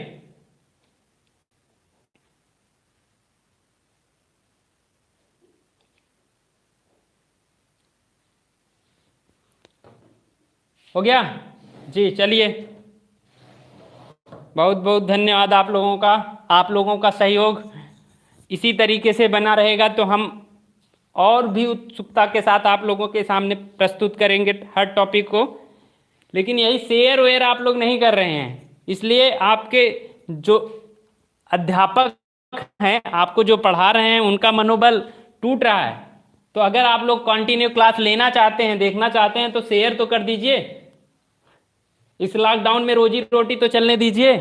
[SPEAKER 1] हो गया जी, चलिए, बहुत बहुत धन्यवाद आप लोगों का, आप लोगों का सहयोग इसी तरीके से बना रहेगा तो हम और भी उत्सुकता के साथ आप लोगों के सामने प्रस्तुत करेंगे हर टॉपिक को। लेकिन यही शेयर वेयर आप लोग नहीं कर रहे हैं, इसलिए आपके जो अध्यापक हैं, आपको जो पढ़ा रहे हैं, उनका मनोबल टूट रहा है। तो अगर आप लोग कंटिन्यू क्लास लेना चाहते हैं, देखना चाहते हैं, तो शेयर तो कर दीजिए, इस लॉकडाउन में रोजी रोटी तो चलने दीजिए।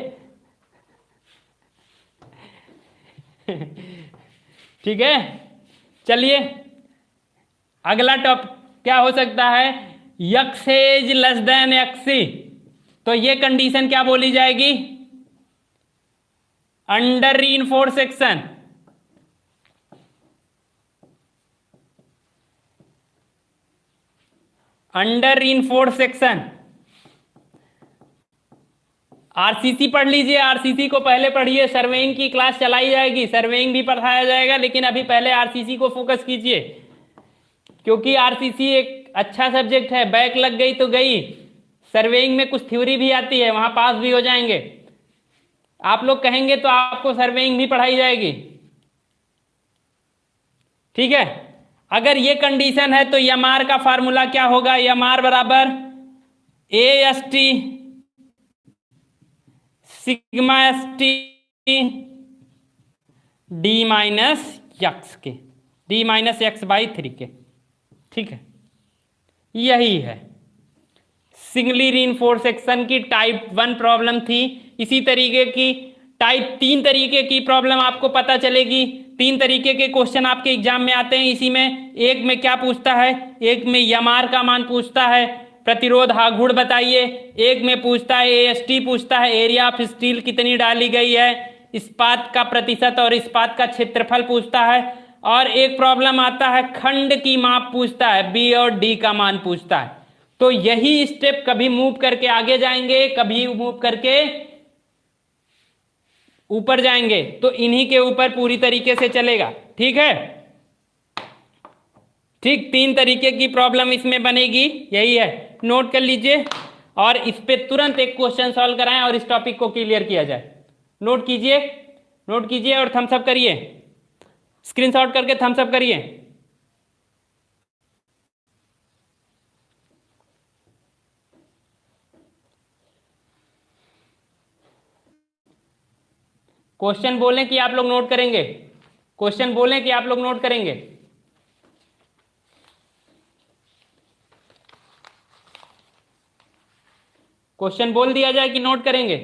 [SPEAKER 1] ठीक है, चलिए अगला टॉपिक क्या हो सकता है, x is less than x C, तो ये कंडीशन क्या बोली जाएगी, under reinforce section, under reinforce section. RCC पढ़ लीजिए, आरसीसी को पहले पढ़िए, सर्वेइंग की क्लास चलाई जाएगी, सर्वेइंग भी पढ़ाया जाएगा, लेकिन अभी पहले आरसीसी को फोकस कीजिए, क्योंकि आरसीसी एक अच्छा सब्जेक्ट है। बैक लग गई तो गई, सर्वेइंग में कुछ थ्योरी भी आती है, वहां पास भी हो जाएंगे। आप लोग कहेंगे तो आपको सर्वेइंग भी पढ़ाई जाएगी, ठीक है। अगर ये कंडीशन है तो यमार का फार्मूला क्या होगा, यमार बराबर A S T sigma S T D minus x के, डी माइनस एक्स बाई 3 के, ठीक है। यही है सिंगली रीइंफोर्स सेक्शन की टाइप 1 प्रॉब्लम थी। इसी तरीके की टाइप 3 तरीके की प्रॉब्लम आपको पता चलेगी। 3 तरीके के क्वेश्चन आपके एग्जाम में आते हैं। इसी में एक में क्या पूछता है, एक में यमार का मान पूछता है, प्रतिरोध हागुड़ बताइए, एक में पूछता है एएसटी पूछता है, एरिया ऑफ स्टील कितनी डाली गई है, इस्पात का प्रतिशत और इस्पात का क्षेत्रफल पूछता है, और एक प्रॉब्लम आता है खंड की माप पूछता है, बी और डी का मान पूछता है। तो यही स्टेप कभी मूव करके आगे जाएंगे, कभी मूव करके ऊपर जाएंगे, तो इन्हीं के ऊपर पूरी तरीके से चलेगा। ठीक है, ठीक 3 तरीके की प्रॉब्लम इसमें बनेगी, यही है, नोट कर लीजिए और इस पे तुरंत एक क्वेश्चन सॉल्व कराएं और इस टॉपिक को क्लियर किया जाए। नोट कीजिए, नोट कीजिए और थम्स अप करिए, स्क्रीनशॉट करके थम्स अप करिए। क्वेश्चन बोलें कि आप लोग नोट करेंगे, क्वेश्चन बोलें कि आप लोग नोट करेंगे। क्वेश्चन बोल दिया जाए कि नोट करेंगे।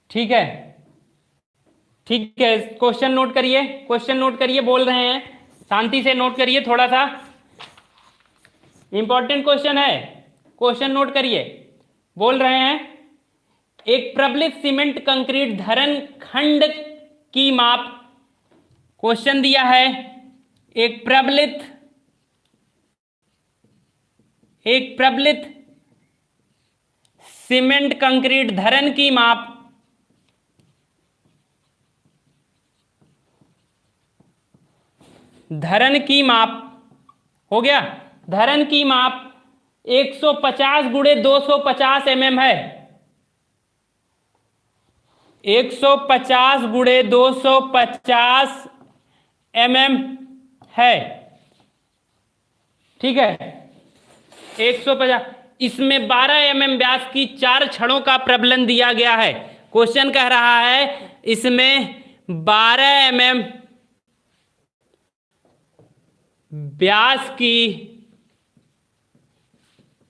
[SPEAKER 1] ठीक है, ठीक है, क्वेश्चन नोट करिए, क्वेश्चन नोट करिए, बोल रहे हैं, शांति से नोट करिए, थोड़ा सा इंपॉर्टेंट क्वेश्चन है, क्वेश्चन नोट करिए। बोल रहे हैं एक प्रबलित सीमेंट कंक्रीट धरन खंड की माप, क्वेश्चन दिया है एक प्रबलित सीमेंट कंक्रीट धरन की माप धरन की माप हो गया, धरन की माप 150 गुणे 250 mm है, 150 गुणे 250 mm है। ठीक है, 150, इसमें 12 mm व्यास की 4 छड़ों का प्रबलन दिया गया है। क्वेश्चन कह रहा है इसमें 12 mm व्यास की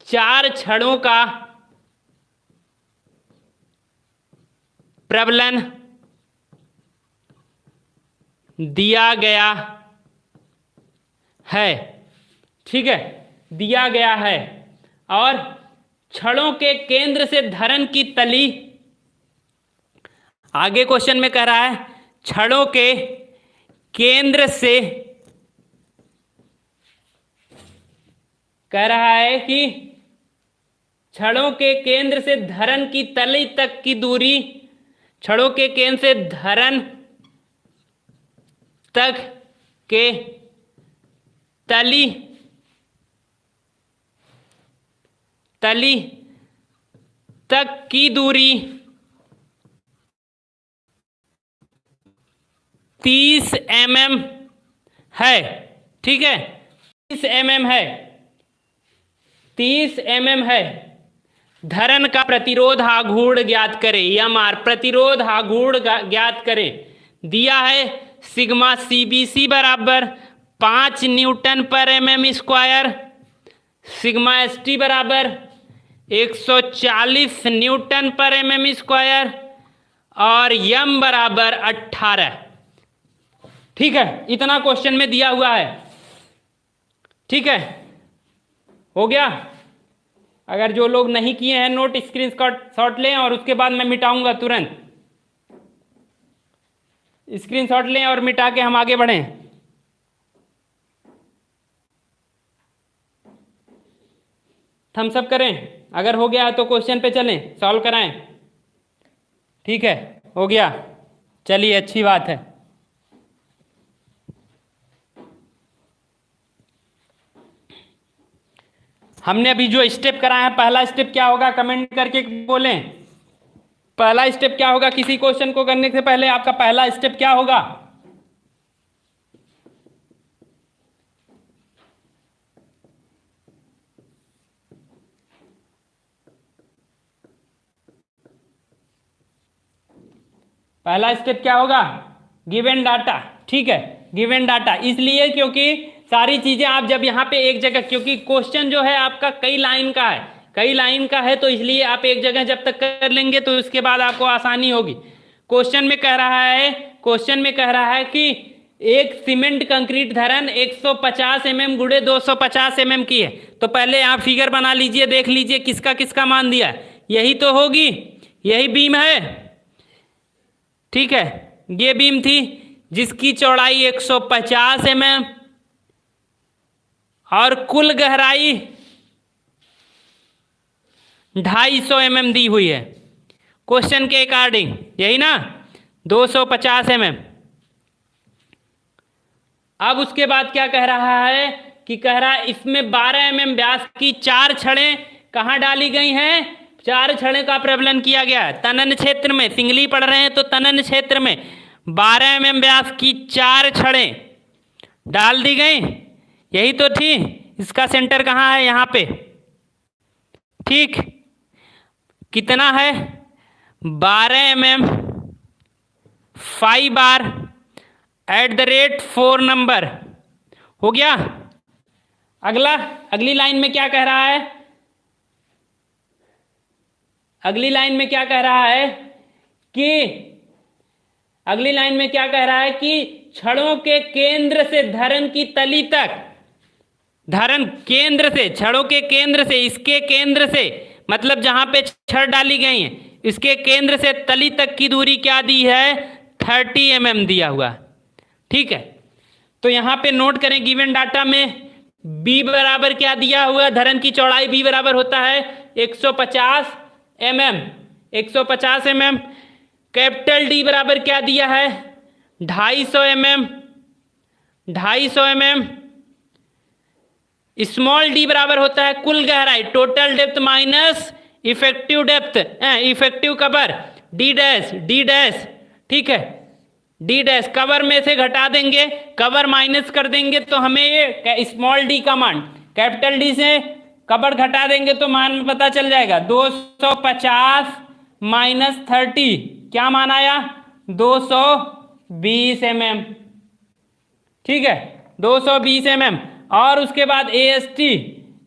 [SPEAKER 1] 4 छड़ों का प्रबलन दिया गया है। ठीक है, दिया गया है और छड़ों के केंद्र से धरन की तली, आगे क्वेश्चन में कह रहा है छड़ों के केंद्र से, कह रहा है कि छड़ों के केंद्र से धरन की तली तक की दूरी, छड़ों के केंद्र से धरन तक के तली तक की दूरी 30 mm है। ठीक है, 30 mm है, 30 mm है। धरन का प्रतिरोध आघूर्ण ज्ञात करें, MR प्रतिरोध आघूर्ण ज्ञात करें। दिया है सिग्मा CBC बराबर 5 न्यूटन पर mm², सिग्मा ST बराबर 140 न्यूटन पर mm² और m बराबर 18। ठीक है, इतना क्वेश्चन में दिया हुआ है। ठीक है, हो गया। अगर जो लोग नहीं किए हैं नोट स्क्रीनशॉट लें और उसके बाद मैं मिटाऊंगा तुरंत, स्क्रीनशॉट लें और मिटा के हम आगे बढ़ें। थम्स अप करें, अगर हो गया है तो क्वेश्चन पे चलें, सॉल्व कराएं। ठीक है, हो गया, चलिए अच्छी बात है। हमने अभी जो स्टेप कराया है, पहला स्टेप क्या होगा कमेंट करके बोलें, पहला स्टेप क्या होगा? किसी क्वेश्चन को करने से पहले आपका पहला स्टेप क्या होगा? पहला स्टेप क्या होगा? Given data. ठीक है, गिवन डाटा इसलिए क्योंकि सारी चीजें आप जब यहाँ पे एक जगह, क्योंकि क्वेश्चन जो है आपका कई लाइन का है, कई लाइन का है, तो इसलिए आप एक जगह जब तक कर लेंगे तो उसके बाद आपको आसानी होगी। क्वेश्चन में कह रहा है कि एक सीमेंट कंक्रीट धरन 150 mm गुणे 250 mm की है। तो पहले आप फिगर बना लीजिए, देख लीजिए किसका किसका मान दिया है। यही तो होगी, यही बीम है, ठीक है। ये बीम थी जिसकी चौड़ाई 150 mm और कुल गहराई 250 mm दी हुई है क्वेश्चन के अकॉर्डिंग, यही ना, 250 mm। अब उसके बाद क्या कह रहा है कि कह रहा है इसमें 12 mm व्यास की 4 छड़ें कहाँ डाली गई हैं, 4 छड़ें का प्रबलन किया गया है तनन क्षेत्र में। सिंगली पढ़ रहे हैं तो तनन क्षेत्र में 12 mm व्यास की 4 छड़ें डाल दी गई, यही तो थी। इसका सेंटर कहाँ है, यहाँ पे, ठीक। कितना है, 12 mm 5 बार @ 4 नंबर हो गया। अगली लाइन में क्या कह रहा है, अगली लाइन में क्या कह रहा है कि छड़ों के केंद्र से धरन की तली तक, धरन केंद्र से, छड़ों के केंद्र से, इसके केंद्र से, मतलब जहां पे छड़ डाली गई है इसके केंद्र से तली तक की दूरी क्या दी है, 30 mm दिया हुआ, ठीक है। तो यहां पे नोट करें गिवन डाटा में b बराबर क्या दिया हुआ, धरन की चौड़ाई b बराबर होता है 150 mm, 150 mm। कैपिटल D बराबर क्या दिया है, 250 mm, 250 mm। स्मॉल d बराबर होता है कुल गहराई, total depth minus effective depth, effective cover, d dash, ठीक है। d डैश कवर में से घटा देंगे, कवर माइनस कर देंगे तो हमें ये स्मॉल d का मान, कैपिटल D से कवर घटा देंगे तो मान पता चल जाएगा। 250 माइनस 30 क्या मान आया, 220 mm, ठीक है, 220 mm। और उसके बाद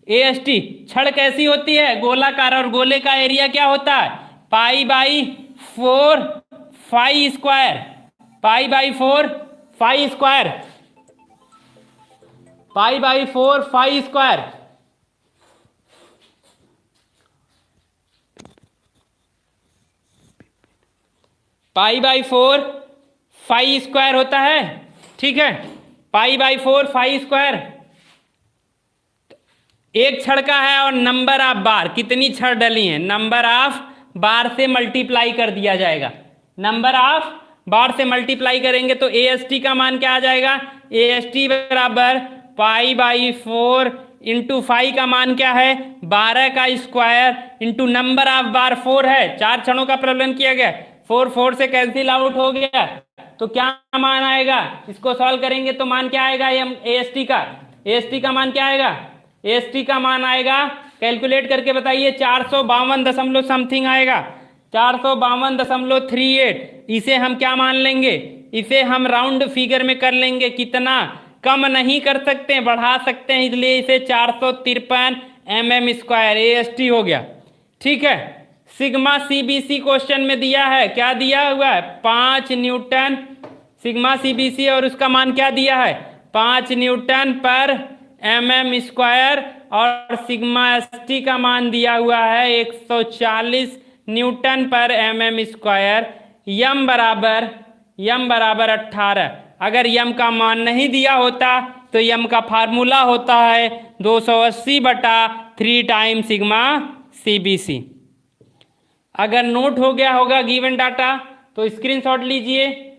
[SPEAKER 1] AST छड़ कैसी होती है, गोलाकार, और गोले का एरिया क्या होता है, π/4 phi square, π/4 phi square, π/4 phi square. π/4 phi square होता है, ठीक है, π/4 फाई स्क्वायर। एक छड़ का है और नंबर ऑफ बार, कितनी छड़ डली है, नंबर ऑफ बार से मल्टीप्लाई कर दिया जाएगा, नंबर ऑफ बार से मल्टीप्लाई करेंगे तो AST का मान क्या आ जाएगा, AST बराबर π/4 इंटू 5 का मान क्या है, 12 का स्क्वायर इंटू नंबर ऑफ बार 4 है, 4 छड़ों का प्रबलन किया गया, 4 से कैंसिल आउट हो गया तो क्या मान आएगा, इसको सॉल्व करेंगे तो मान क्या आएगा, AST का मान क्या आएगा, AST का मान आएगा, कैलकुलेट करके बताइए, 452 दशमलव समथिंग आएगा, 452.38। इसे हम क्या मान लेंगे, इसे हम राउंड फिगर में कर लेंगे, कितना, कम नहीं कर सकते, बढ़ा सकते हैं, इसलिए इसे 453 mm स्क्वायर AST हो गया, ठीक है। सिग्मा CBC क्वेश्चन में दिया है, क्या दिया हुआ है, 5 न्यूटन सिग्मा CBC, और उसका मान क्या दिया है, 5 न्यूटन पर mm स्क्वायर, और सिग्मा ST का मान दिया हुआ है 140 न्यूटन पर mm स्क्वायर, यम बराबर 18। अगर यम का मान नहीं दिया होता तो यम का फार्मूला होता है 280/3 टाइम सिग्मा CBC। अगर नोट हो गया होगा गिवन डाटा तो स्क्रीनशॉट लीजिए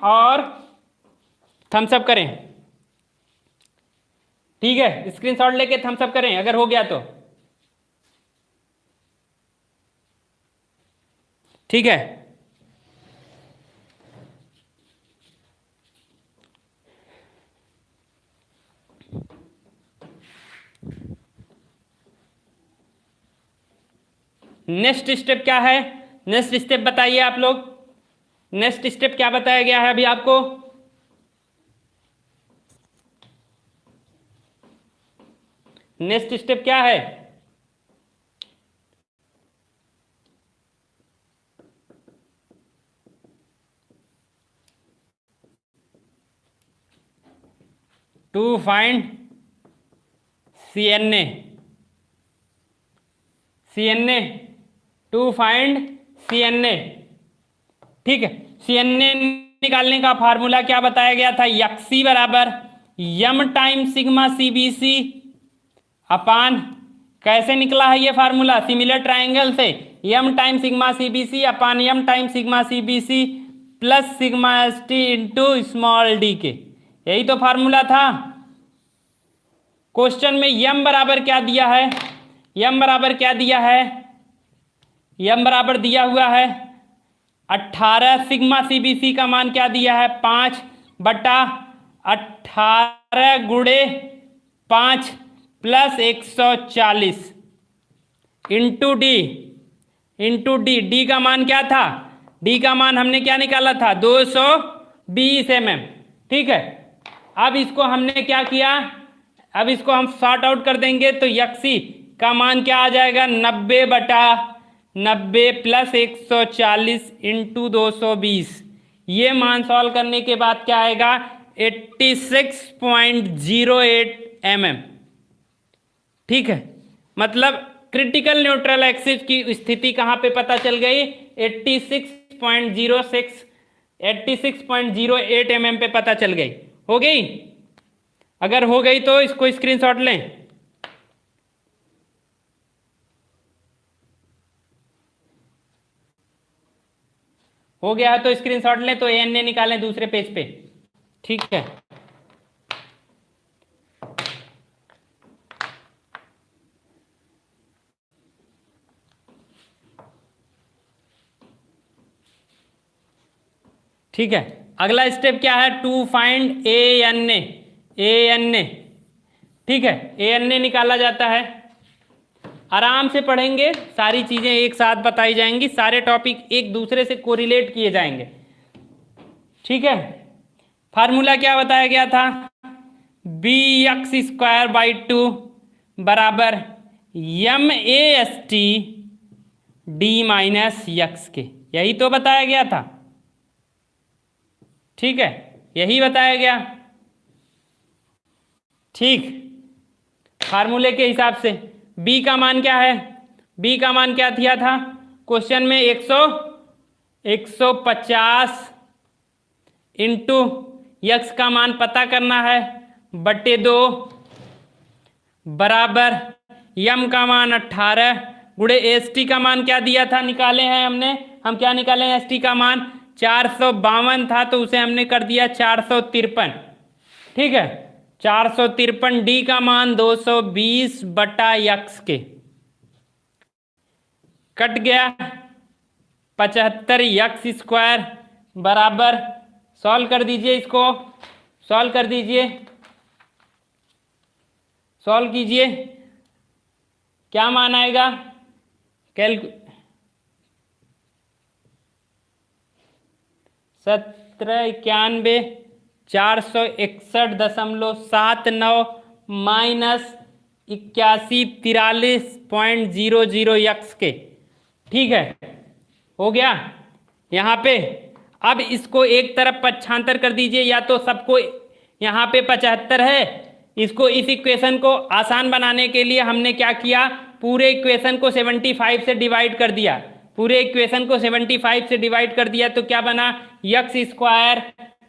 [SPEAKER 1] और थम्स अप करें, ठीक है, स्क्रीनशॉट लेके थम्स अप करें अगर हो गया तो, ठीक है। नेक्स्ट स्टेप क्या है, नेक्स्ट स्टेप बताइए आप लोग, नेक्स्ट स्टेप क्या बताया गया है अभी आपको, नेक्स्ट स्टेप क्या है, to find CNA, CNA, to find CNA। ठीक है, CNA निकालने का फार्मूला क्या बताया गया था? यक्सी बराबर m time sigma CBC upon, कैसे निकला है ये फार्मूला? सिमिलर ट्राइंगल से m time sigma CBC upon यम time sigma CBC plus sigma ST into small d k, यही तो फार्मूला था। क्वेश्चन में यम बराबर क्या दिया है? यम बराबर क्या दिया है? यम बराबर दिया हुआ है 18, सिग्मा CBC का मान क्या दिया है? 5/18 गुणे 5 plus 140 into D, into D. D का मान क्या था? डी का मान हमने क्या निकाला था? 220 mm। ठीक है, अब इसको हमने क्या किया? अब इसको हम सॉर्ट आउट कर देंगे तो यक्सी का मान क्या आ जाएगा? 90/90 प्लस 140 इंटू 220। ये मान सॉल्व करने के बाद क्या आएगा? 86.08 mm। ठीक है, मतलब क्रिटिकल न्यूट्रल एक्सिस की स्थिति कहाँ पे पता चल गई? 86.08 mm पे पता चल गई। हो गई? अगर हो गई तो इसको स्क्रीनशॉट लें। हो गया तो स्क्रीनशॉट लें, तो ANA निकालें दूसरे पेज पे। ठीक है, ठीक है। अगला स्टेप क्या है? To find ANA, ANA। ठीक है, ANA निकाला जाता है। आराम से पढ़ेंगे, सारी चीजें एक साथ बताई जाएंगी, सारे टॉपिक एक दूसरे से कोरिलेट किए जाएंगे। ठीक है, फार्मूला क्या बताया गया था? bx²/2 बराबर MAST D माइनस यक्स के, यही तो बताया गया था। ठीक है, यही बताया गया। ठीक, फार्मूले के हिसाब से b का मान क्या है? b का मान क्या दिया था क्वेश्चन में? 150 इंटू यक्स का मान पता करना है बटे 2 बराबर यम का मान 18 गुणे ST का मान क्या दिया था? निकाले हैं हमने, हम क्या निकाले हैं? ST का मान 452 था, तो उसे हमने कर दिया 453। ठीक है, 453। डी का मान 220/x के, कट गया 75x² बराबर, सॉल्व कर दीजिए, इसको सॉल्व कर दीजिए, सॉल्व कीजिए, क्या मान आएगा? 1791 461.79 माइनस 8143.00 यक्स के। ठीक है, हो गया यहाँ पे। अब इसको एक तरफ पक्षांतर कर दीजिए, या तो सबको यहाँ पे 75 है, इसको इस इक्वेशन को आसान बनाने के लिए हमने क्या किया? पूरे इक्वेशन को 75 से डिवाइड कर दिया, पूरे इक्वेशन को 75 से डिवाइड कर दिया, तो क्या बना?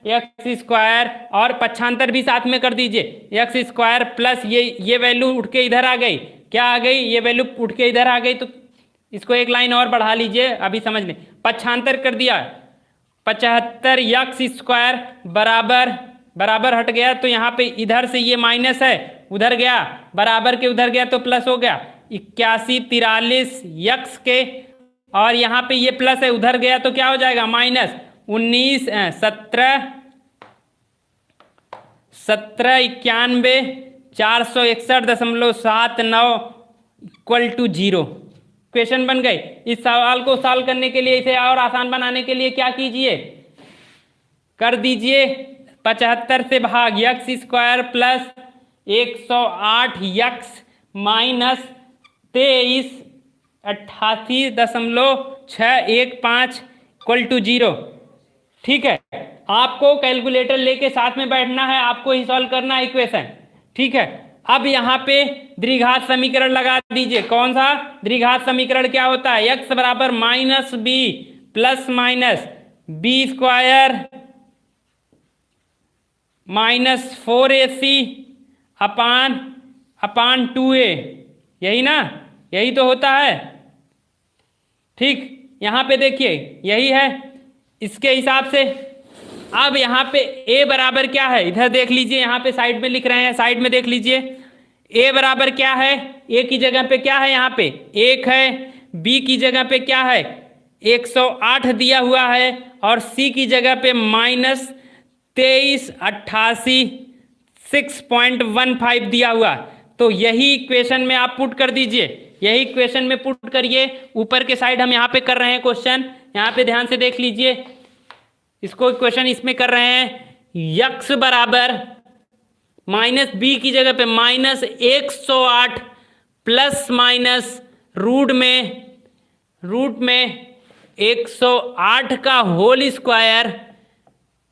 [SPEAKER 1] x² और पक्षांतर भी साथ में कर दीजिए, x² प्लस ये वैल्यू उठ के इधर आ गई, क्या आ गई? ये वैल्यू उठ के इधर आ गई, तो इसको एक लाइन और बढ़ा लीजिए, अभी समझ लें। पक्षांतर कर दिया, 75x² बराबर हट गया, तो यहाँ पे इधर से ये माइनस है, उधर गया, बराबर के उधर गया तो प्लस हो गया 8143 यक्स के, और यहाँ पे ये प्लस है, उधर गया तो क्या हो जाएगा? Minus 1791 461.79 equal to 0। क्वेश्चन बन गए। इस सवाल को सॉल्व करने के लिए, इसे और आसान बनाने के लिए क्या कीजिए? कर दीजिए 75 से भाग x² plus 108x minus 2388.615 equal to 0। ठीक है, आपको कैलकुलेटर लेके साथ में बैठना है, आपको ही सॉल्व करना है इक्वेशन। ठीक है, अब यहाँ पे द्विघात समीकरण लगा दीजिए। कौन सा द्विघात समीकरण क्या होता है? एक्स बराबर minus B plus minus B square minus 4ac upon upon 2a, यही ना, यही तो होता है। ठीक, यहां पे देखिए यही है। इसके हिसाब से अब यहाँ पे a बराबर क्या है, इधर देख लीजिए, यहाँ पे साइड में लिख रहे हैं, साइड में देख लीजिए a बराबर क्या है। a की जगह पे क्या है, यहाँ पे 1 है, b की जगह पे क्या है 108 दिया हुआ है, और c की जगह पे -2388 6.15 दिया हुआ। तो यही इक्वेशन में आप पुट कर दीजिए, यही इक्वेशन में पुट करिए। ऊपर के साइड हम यहाँ पे कर रहे हैं क्वेश्चन, यहाँ पे ध्यान से देख लीजिए, इसको इक्वेशन इसमें कर रहे हैं। यक्स बराबर माइनस बी की जगह पे -108 प्लस माइनस रूट में 108 का होल स्क्वायर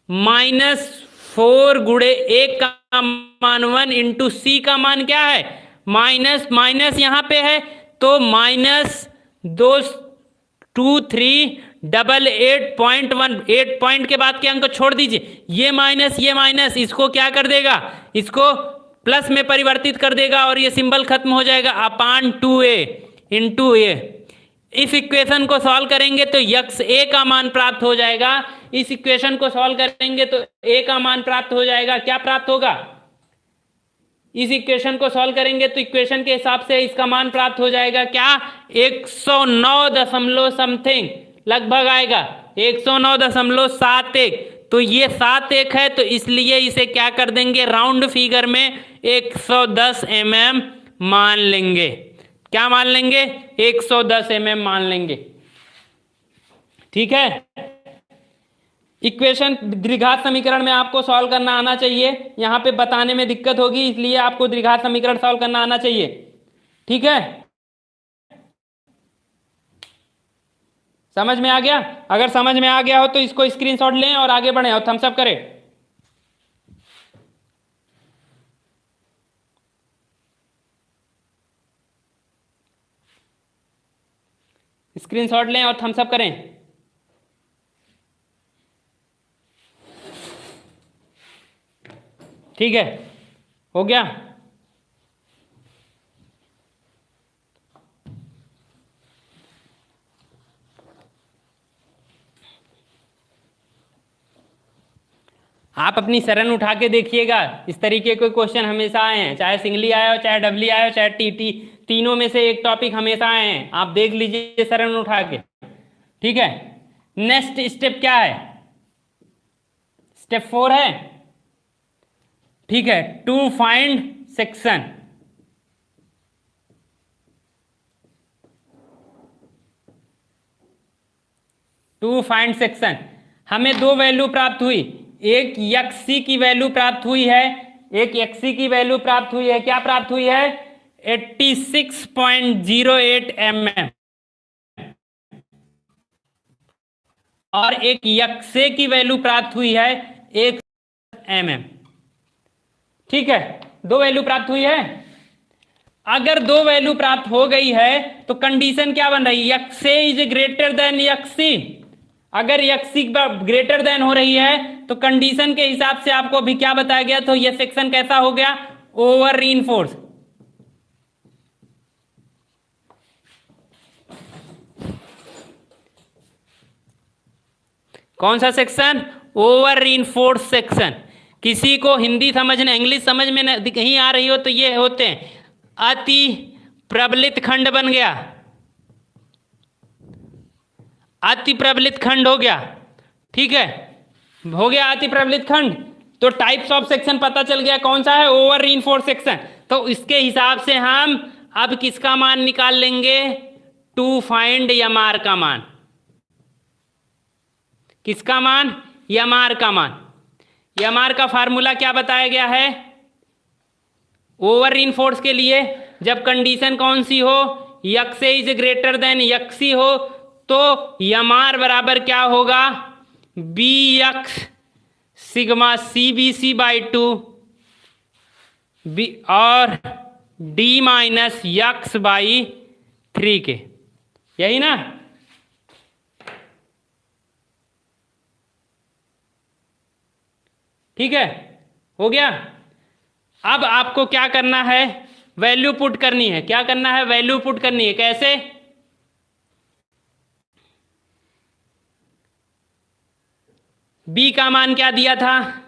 [SPEAKER 1] -4 गुणे 1 का मान 1 इंटू सी का मान क्या है माइनस माइनस यहाँ पे है तो -2388.1 8 पॉइंट के बाद के अंक छोड़ दीजिए, ये माइनस इसको क्या कर देगा, इसको प्लस में परिवर्तित कर देगा और ये सिंबल खत्म हो जाएगा अपान 2a इंटू ए। इस इक्वेशन को सॉल्व करेंगे तो यक्स ए का मान प्राप्त हो जाएगा। इस इक्वेशन को सॉल्व करेंगे तो ए का मान प्राप्त हो जाएगा। क्या प्राप्त होगा, इस इक्वेशन को सॉल्व करेंगे तो इक्वेशन के हिसाब से इसका मान प्राप्त हो जाएगा क्या 109 दशमलव समथिंग लगभग आएगा 109.71। तो ये 71 है, तो इसलिए इसे क्या कर देंगे राउंड फिगर में 110 mm मान लेंगे। क्या मान लेंगे 110 mm मान लेंगे। ठीक है, इक्वेशन द्विघात समीकरण में आपको सॉल्व करना आना चाहिए। यहां पे बताने में दिक्कत होगी, इसलिए आपको द्विघात समीकरण सॉल्व करना आना चाहिए। ठीक है, समझ में आ गया? अगर समझ में आ गया हो तो इसको स्क्रीनशॉट लें और आगे बढ़ें और थम्स अप करें। स्क्रीनशॉट लें और थम्स अप करें। ठीक है, हो गया? आप अपनी शरण उठा के देखिएगा, इस तरीके के क्वेश्चन हमेशा आए हैं, चाहे सिंगली आया हो, चाहे डबली आया हो, चाहे टीटी, तीनों में से एक टॉपिक हमेशा आए हैं। आप देख लीजिए शरण उठा के। ठीक है, नेक्स्ट स्टेप क्या है, स्टेप 4 है। ठीक है, to find section. To find section, हमें दो वैल्यू प्राप्त हुई, एक यक्सी की वैल्यू प्राप्त हुई है, एक यक्सी की वैल्यू प्राप्त हुई है। क्या प्राप्त हुई है 86.08 mm, और एक यक्से की वैल्यू प्राप्त हुई है 1 mm। ठीक है, दो वैल्यू प्राप्त हुई है। अगर दो वैल्यू प्राप्त हो गई है तो कंडीशन क्या बन रही है, यक्से इज ग्रेटर देन यक्सी। अगर यक्सी ग्रेटर देन हो रही है तो कंडीशन के हिसाब से आपको अभी क्या बताया गया, तो यह सेक्शन कैसा हो गया, ओवर रीइंफोर्स। कौन सा सेक्शन, ओवर रीइंफोर्स सेक्शन। किसी को हिंदी समझने, इंग्लिश समझ में नहीं आ रही हो तो ये होते हैं अति प्रबलित खंड बन गया, अति प्रबलित खंड हो गया। ठीक है, हो गया अति प्रबलित खंड, तो टाइप्स ऑफ सेक्शन पता चल गया कौन सा है, ओवर रीइंफोर्स सेक्शन। तो इसके हिसाब से हम अब किसका मान निकाल लेंगे, टू फाइंड एमआर का मान। किसका मान, एमआर का मान। एमआर का फार्मूला क्या बताया गया है, ओवर रीइंफोर्स के लिए जब कंडीशन कौन सी हो, x e is greater than x C हो, तो एमआर बराबर क्या होगा, B x sigma C B C by two B और डी माइनस यक्स बाई 3 के, यही ना। ठीक है, हो गया। अब आपको क्या करना है, वैल्यू पुट करनी है। क्या करना है, वैल्यू पुट करनी है। कैसे, बी का मान क्या दिया था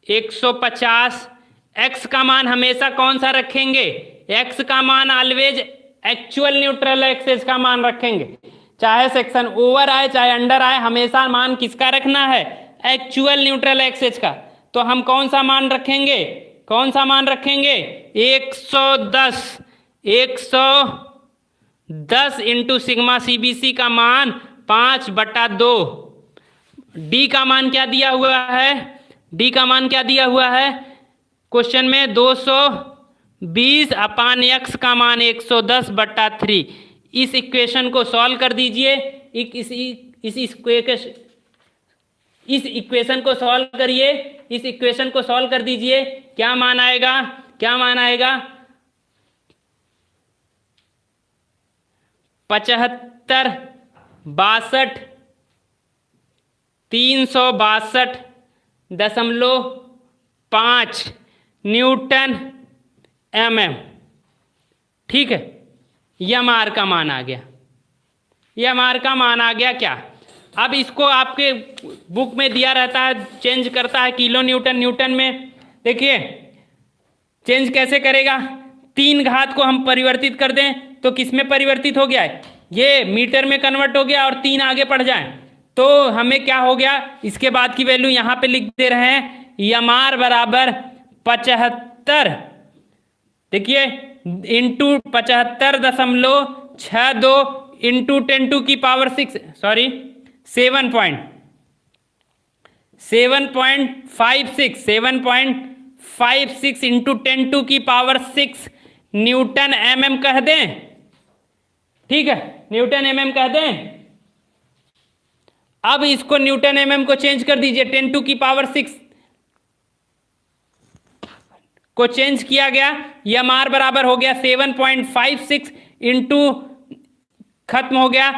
[SPEAKER 1] 150। एक्स का मान हमेशा कौन सा रखेंगे, एक्स का मान ऑलवेज एक्चुअल न्यूट्रल एक्सेस का मान रखेंगे। चाहे सेक्शन ओवर आए चाहे अंडर आए, हमेशा मान किसका रखना है, एक्चुअल न्यूट्रल एक्सेस का। तो हम कौन सा मान रखेंगे, कौन सा मान रखेंगे 110। 110 इंटू सिग्मा सीबीसी का मान 5/2। डी का मान क्या दिया हुआ है, डी का मान क्या दिया हुआ है क्वेश्चन में 220 अपान एक्स का मान 110/3। इस इक्वेशन को सॉल्व कर दीजिए। इस इक्वेशन को सॉल्व करिए, इस इक्वेशन को सॉल्व कर दीजिए। क्या मान आएगा, क्या मान आएगा 75 62 362.5 न्यूटन mm। ठीक है, यम आर का मान आ गया, यम आर का मान आ गया। क्या, अब इसको आपके बुक में दिया रहता है, चेंज करता है किलो न्यूटन न्यूटन में। देखिए चेंज कैसे करेगा, 3 घात को हम परिवर्तित कर दें तो किस में परिवर्तित हो गया है, ये मीटर में कन्वर्ट हो गया और 3 आगे बढ़ जाए तो हमें क्या हो गया, इसके बाद की वैल्यू यहां पे लिख दे रहे हैं, एम आर बराबर 75। देखिए into 75.62 into 10⁶ sorry 7.56 into 10⁶ Newton mm कह दें। ठीक है, न्यूटन mm कह दें। अब इसको न्यूटन mm को चेंज कर दीजिए, 10⁶ को चेंज किया गया, एम आर बराबर हो गया 7.56 इंटू खत्म हो गया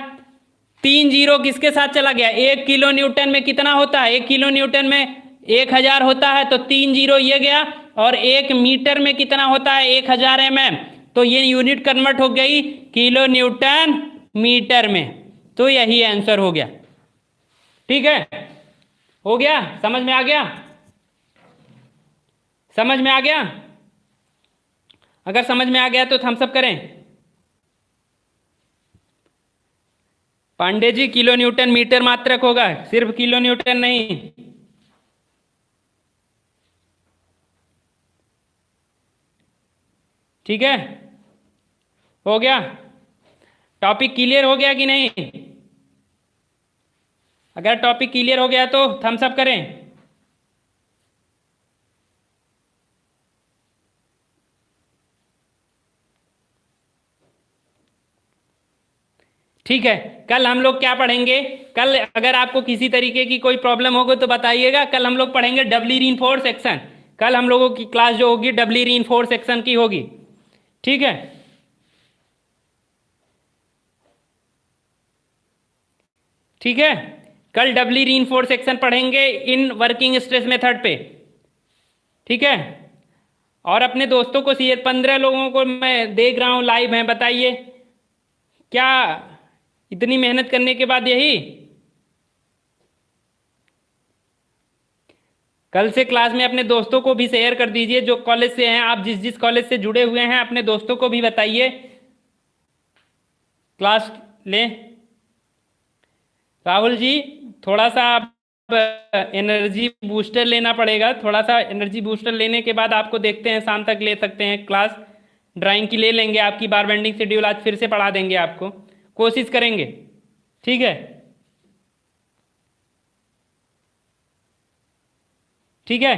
[SPEAKER 1] 3 जीरो किसके साथ चला गया, 1 किलो न्यूटन में कितना होता है, 1 किलो न्यूटन में 1000 होता है, तो 3 जीरो ये गया। और 1 मीटर में कितना होता है 1000 mm, तो ये यूनिट कन्वर्ट हो गई किलो न्यूटन मीटर में। तो यही आंसर हो गया। ठीक है, हो गया, समझ में आ गया, समझ में आ गया। अगर समझ में आ गया तो थम्स अप करें। Pandey ji kilo Newton metre मात्रक होगा, सिर्फ किलो न्यूटन नहीं। ठीक है, हो गया, टॉपिक क्लियर हो गया कि नहीं। अगर टॉपिक क्लियर हो गया तो थम्स अप करें। ठीक है, कल हम लोग क्या पढ़ेंगे, कल अगर आपको किसी तरीके की कोई प्रॉब्लम होगी तो बताइएगा। कल हम लोग पढ़ेंगे डबली रीइंफोर्स सेक्शन। कल हम लोगों की क्लास जो होगी डबली रीइंफोर्स सेक्शन की होगी। ठीक है, ठीक है, कल डबली रीइंफोर्स सेक्शन पढ़ेंगे इन वर्किंग स्ट्रेस मेथड पे। ठीक है, और अपने दोस्तों को 15 लोगों को मैं देख रहा हूं लाइव हैं, बताइए क्या इतनी मेहनत करने के बाद यही। कल से क्लास में अपने दोस्तों को भी शेयर कर दीजिए, जो कॉलेज से हैं, आप जिस जिस कॉलेज से जुड़े हुए हैं अपने दोस्तों को भी बताइए क्लास लें। राहुल जी थोड़ा सा आप एनर्जी बूस्टर लेना पड़ेगा, थोड़ा सा एनर्जी बूस्टर लेने के बाद आपको देखते हैं, शाम तक ले सकते हैं क्लास। ड्राइंग की ले लेंगे, आपकी बार बेंडिंग शेड्यूल आज फिर से पढ़ा देंगे, आपको कोशिश करेंगे। ठीक है, ठीक है,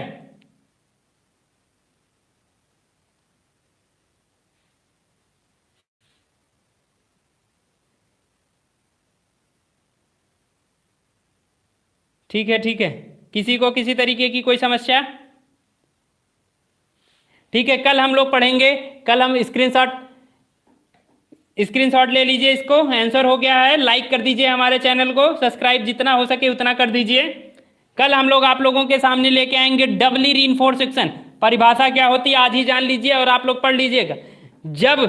[SPEAKER 1] ठीक है, ठीक है। किसी को किसी तरीके की कोई समस्या? ठीक है, कल हम लोग पढ़ेंगे। कल हम स्क्रीनशॉट ले लीजिए इसको। आंसर हो गया है, लाइक कर दीजिए हमारे चैनल को, सब्सक्राइब जितना हो सके उतना कर दीजिए। कल हम लोग आप लोगों के सामने लेके आएंगे डबली रीइंफोर्स सेक्शन। परिभाषा क्या होती है आज ही जान लीजिए और आप लोग पढ़ लीजिएगा। जब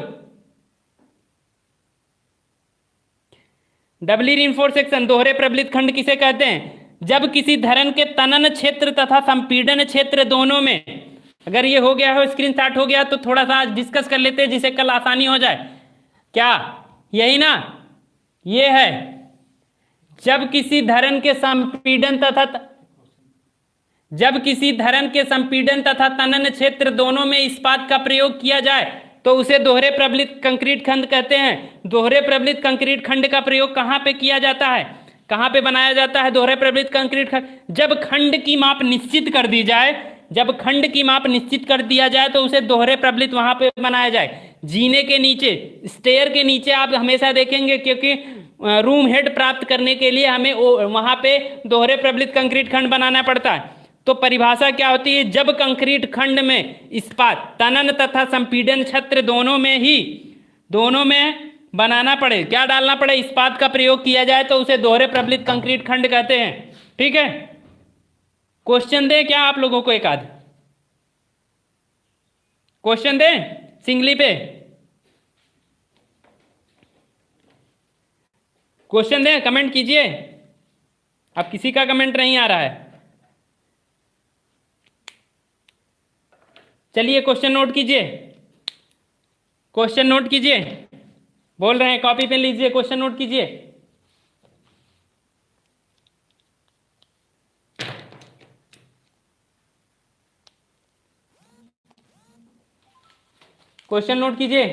[SPEAKER 1] डबली रीइंफोर्स सेक्शन, दोहरे प्रबलित खंड किसे कहते हैं? जब किसी धरन के तनन क्षेत्र तथा संपीड़न क्षेत्र दोनों में, अगर ये हो गया हो, स्क्रीनशॉट हो गया, तो थोड़ा सा डिस्कस कर लेते हैं जिससे कल आसानी हो जाए। क्या यही ना? ये है जब किसी धरन के संपीड़न तथा तनन क्षेत्र दोनों में इस्पात का प्रयोग किया जाए तो उसे दोहरे प्रबलित कंक्रीट खंड कहते हैं। दोहरे प्रबलित कंक्रीट खंड का प्रयोग कहां पे किया जाता है, कहां पे बनाया जाता है दोहरे प्रबलित कंक्रीट खंड? जब खंड की माप निश्चित कर दी जाए, जब खंड की माप निश्चित कर दिया जाए तो उसे दोहरे प्रबलित वहां पे बनाया जाए। जीने के नीचे, स्टेयर के नीचे आप हमेशा देखेंगे, क्योंकि रूम हेड प्राप्त करने के लिए हमें वहां पे दोहरे प्रबलित कंक्रीट खंड बनाना पड़ता है। तो परिभाषा क्या होती है? जब कंक्रीट खंड में इस्पात, तनन तथा संपीड़न क्षेत्र दोनों में बनाना पड़े, क्या डालना पड़े? इस्पात का प्रयोग किया जाए तो उसे दोहरे प्रबलित कंक्रीट खंड कहते हैं। ठीक है, क्वेश्चन दें क्या आप लोगों को? एक आध क्वेश्चन दें सिंगली पे? क्वेश्चन दें, कमेंट कीजिए। अब किसी का कमेंट नहीं आ रहा है। चलिए क्वेश्चन नोट कीजिए, क्वेश्चन नोट कीजिए। बोल रहे हैं, कॉपी पेन लीजिए, क्वेश्चन नोट कीजिए। क्वेश्चन नोट कीजिए।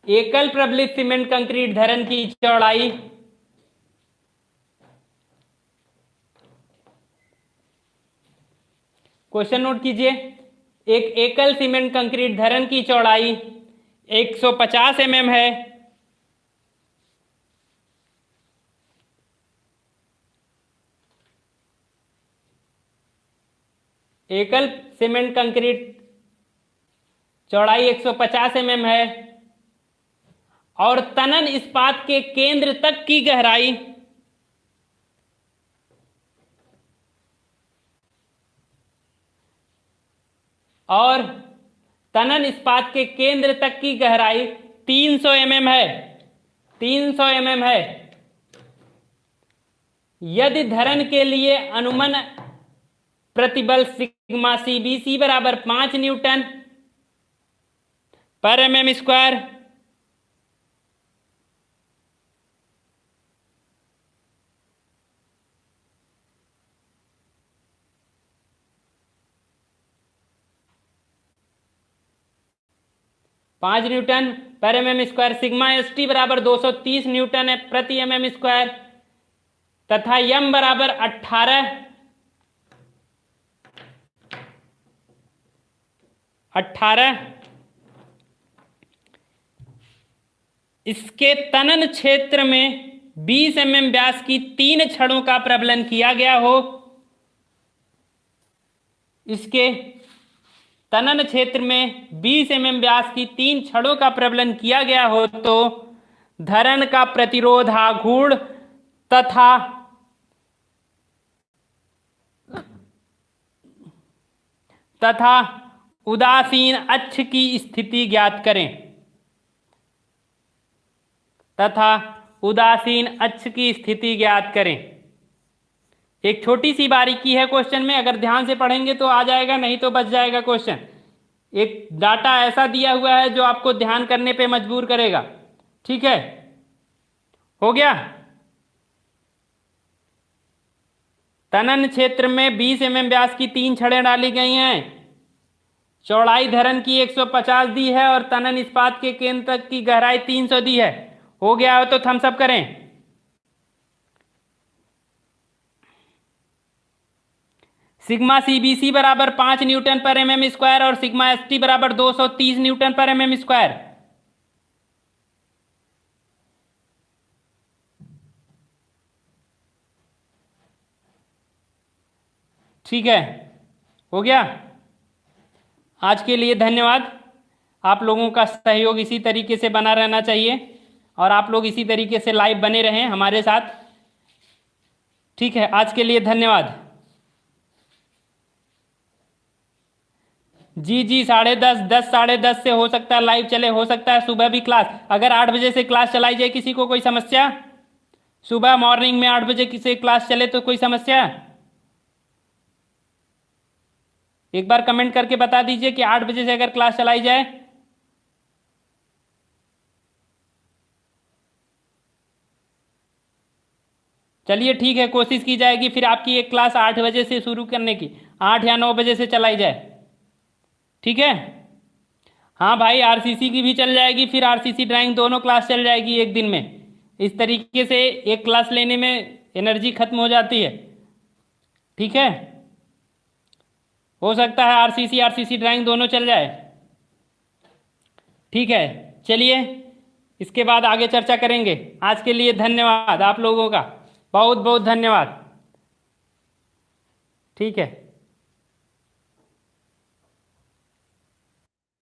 [SPEAKER 1] एकल प्रबलित सीमेंट कंक्रीट धरन की चौड़ाई क्वेश्चन नोट कीजिए। एक एकल सीमेंट कंक्रीट धरन की चौड़ाई 150 mm है। एकल सीमेंट कंक्रीट चौड़ाई 150 mm है और तनन इस्पात के केंद्र तक की गहराई और तनन इस्पात के केंद्र तक की गहराई 300 mm है। 300 mm है। यदि धरन के लिए अनुमन प्रतिबल सिग्मा सीबीसी बराबर 5 न्यूटन पर mm square, mm square, sigma S T बराबर 230 न्यूटन है प्रति mm स्क्वायर तथा यम बराबर 18 इसके तनन क्षेत्र में 20 mm व्यास की 3 छड़ों का प्रबलन किया गया हो। इसके तनन क्षेत्र में 20 mm व्यास की 3 छड़ों का प्रबलन किया गया हो तो धरन का प्रतिरोध आघूर्ण तथा उदासीन अक्ष की स्थिति ज्ञात करें। एक छोटी सी बारीकी है क्वेश्चन में, अगर ध्यान से पढ़ेंगे तो आ जाएगा, नहीं तो बच जाएगा क्वेश्चन। एक डाटा ऐसा दिया हुआ है जो आपको ध्यान करने पे मजबूर करेगा। ठीक है, हो गया। तनन क्षेत्र में 20 mm व्यास की 3 छड़ें डाली गई हैं। चौड़ाई धरन की 150 दी है और तनन इस्पात के केंद्र तक की गहराई 300 दी है। हो गया हो तो थम्स अप करें। सिग्मा सीबीसी बराबर 5 न्यूटन पर mm स्क्वायर और सिग्मा एसटी बराबर 230 न्यूटन पर mm स्क्वायर। ठीक है, हो गया। आज के लिए धन्यवाद। आप लोगों का सहयोग इसी तरीके से बना रहना चाहिए और आप लोग इसी तरीके से लाइव बने रहें हमारे साथ। ठीक है, आज के लिए धन्यवाद। जी जी, 10:30, 10, 10:30 से हो सकता है लाइव चले, हो सकता है सुबह भी क्लास, अगर 8 बजे से क्लास चलाई जाए, किसी को कोई समस्या? सुबह मॉर्निंग में 8 बजे से क्लास चले तो कोई समस्या? एक बार कमेंट करके बता दीजिए कि 8 बजे से अगर क्लास चलाई जाए। चलिए ठीक है, कोशिश की जाएगी फिर आपकी एक क्लास 8 बजे से शुरू करने की, 8 या 9 बजे से चलाई जाए। ठीक है, हाँ भाई, आरसीसी की भी चल जाएगी, फिर आरसीसी ड्राइंग दोनों क्लास चल जाएगी एक दिन में। इस तरीके से एक क्लास लेने में एनर्जी खत्म हो जाती है। ठीक है, हो सकता है आरसीसी ड्राइंग दोनों चल जाए। ठीक है, चलिए इसके बाद आगे चर्चा करेंगे। आज के लिए धन्यवाद आप लोगों का, बहुत बहुत धन्यवाद। ठीक है।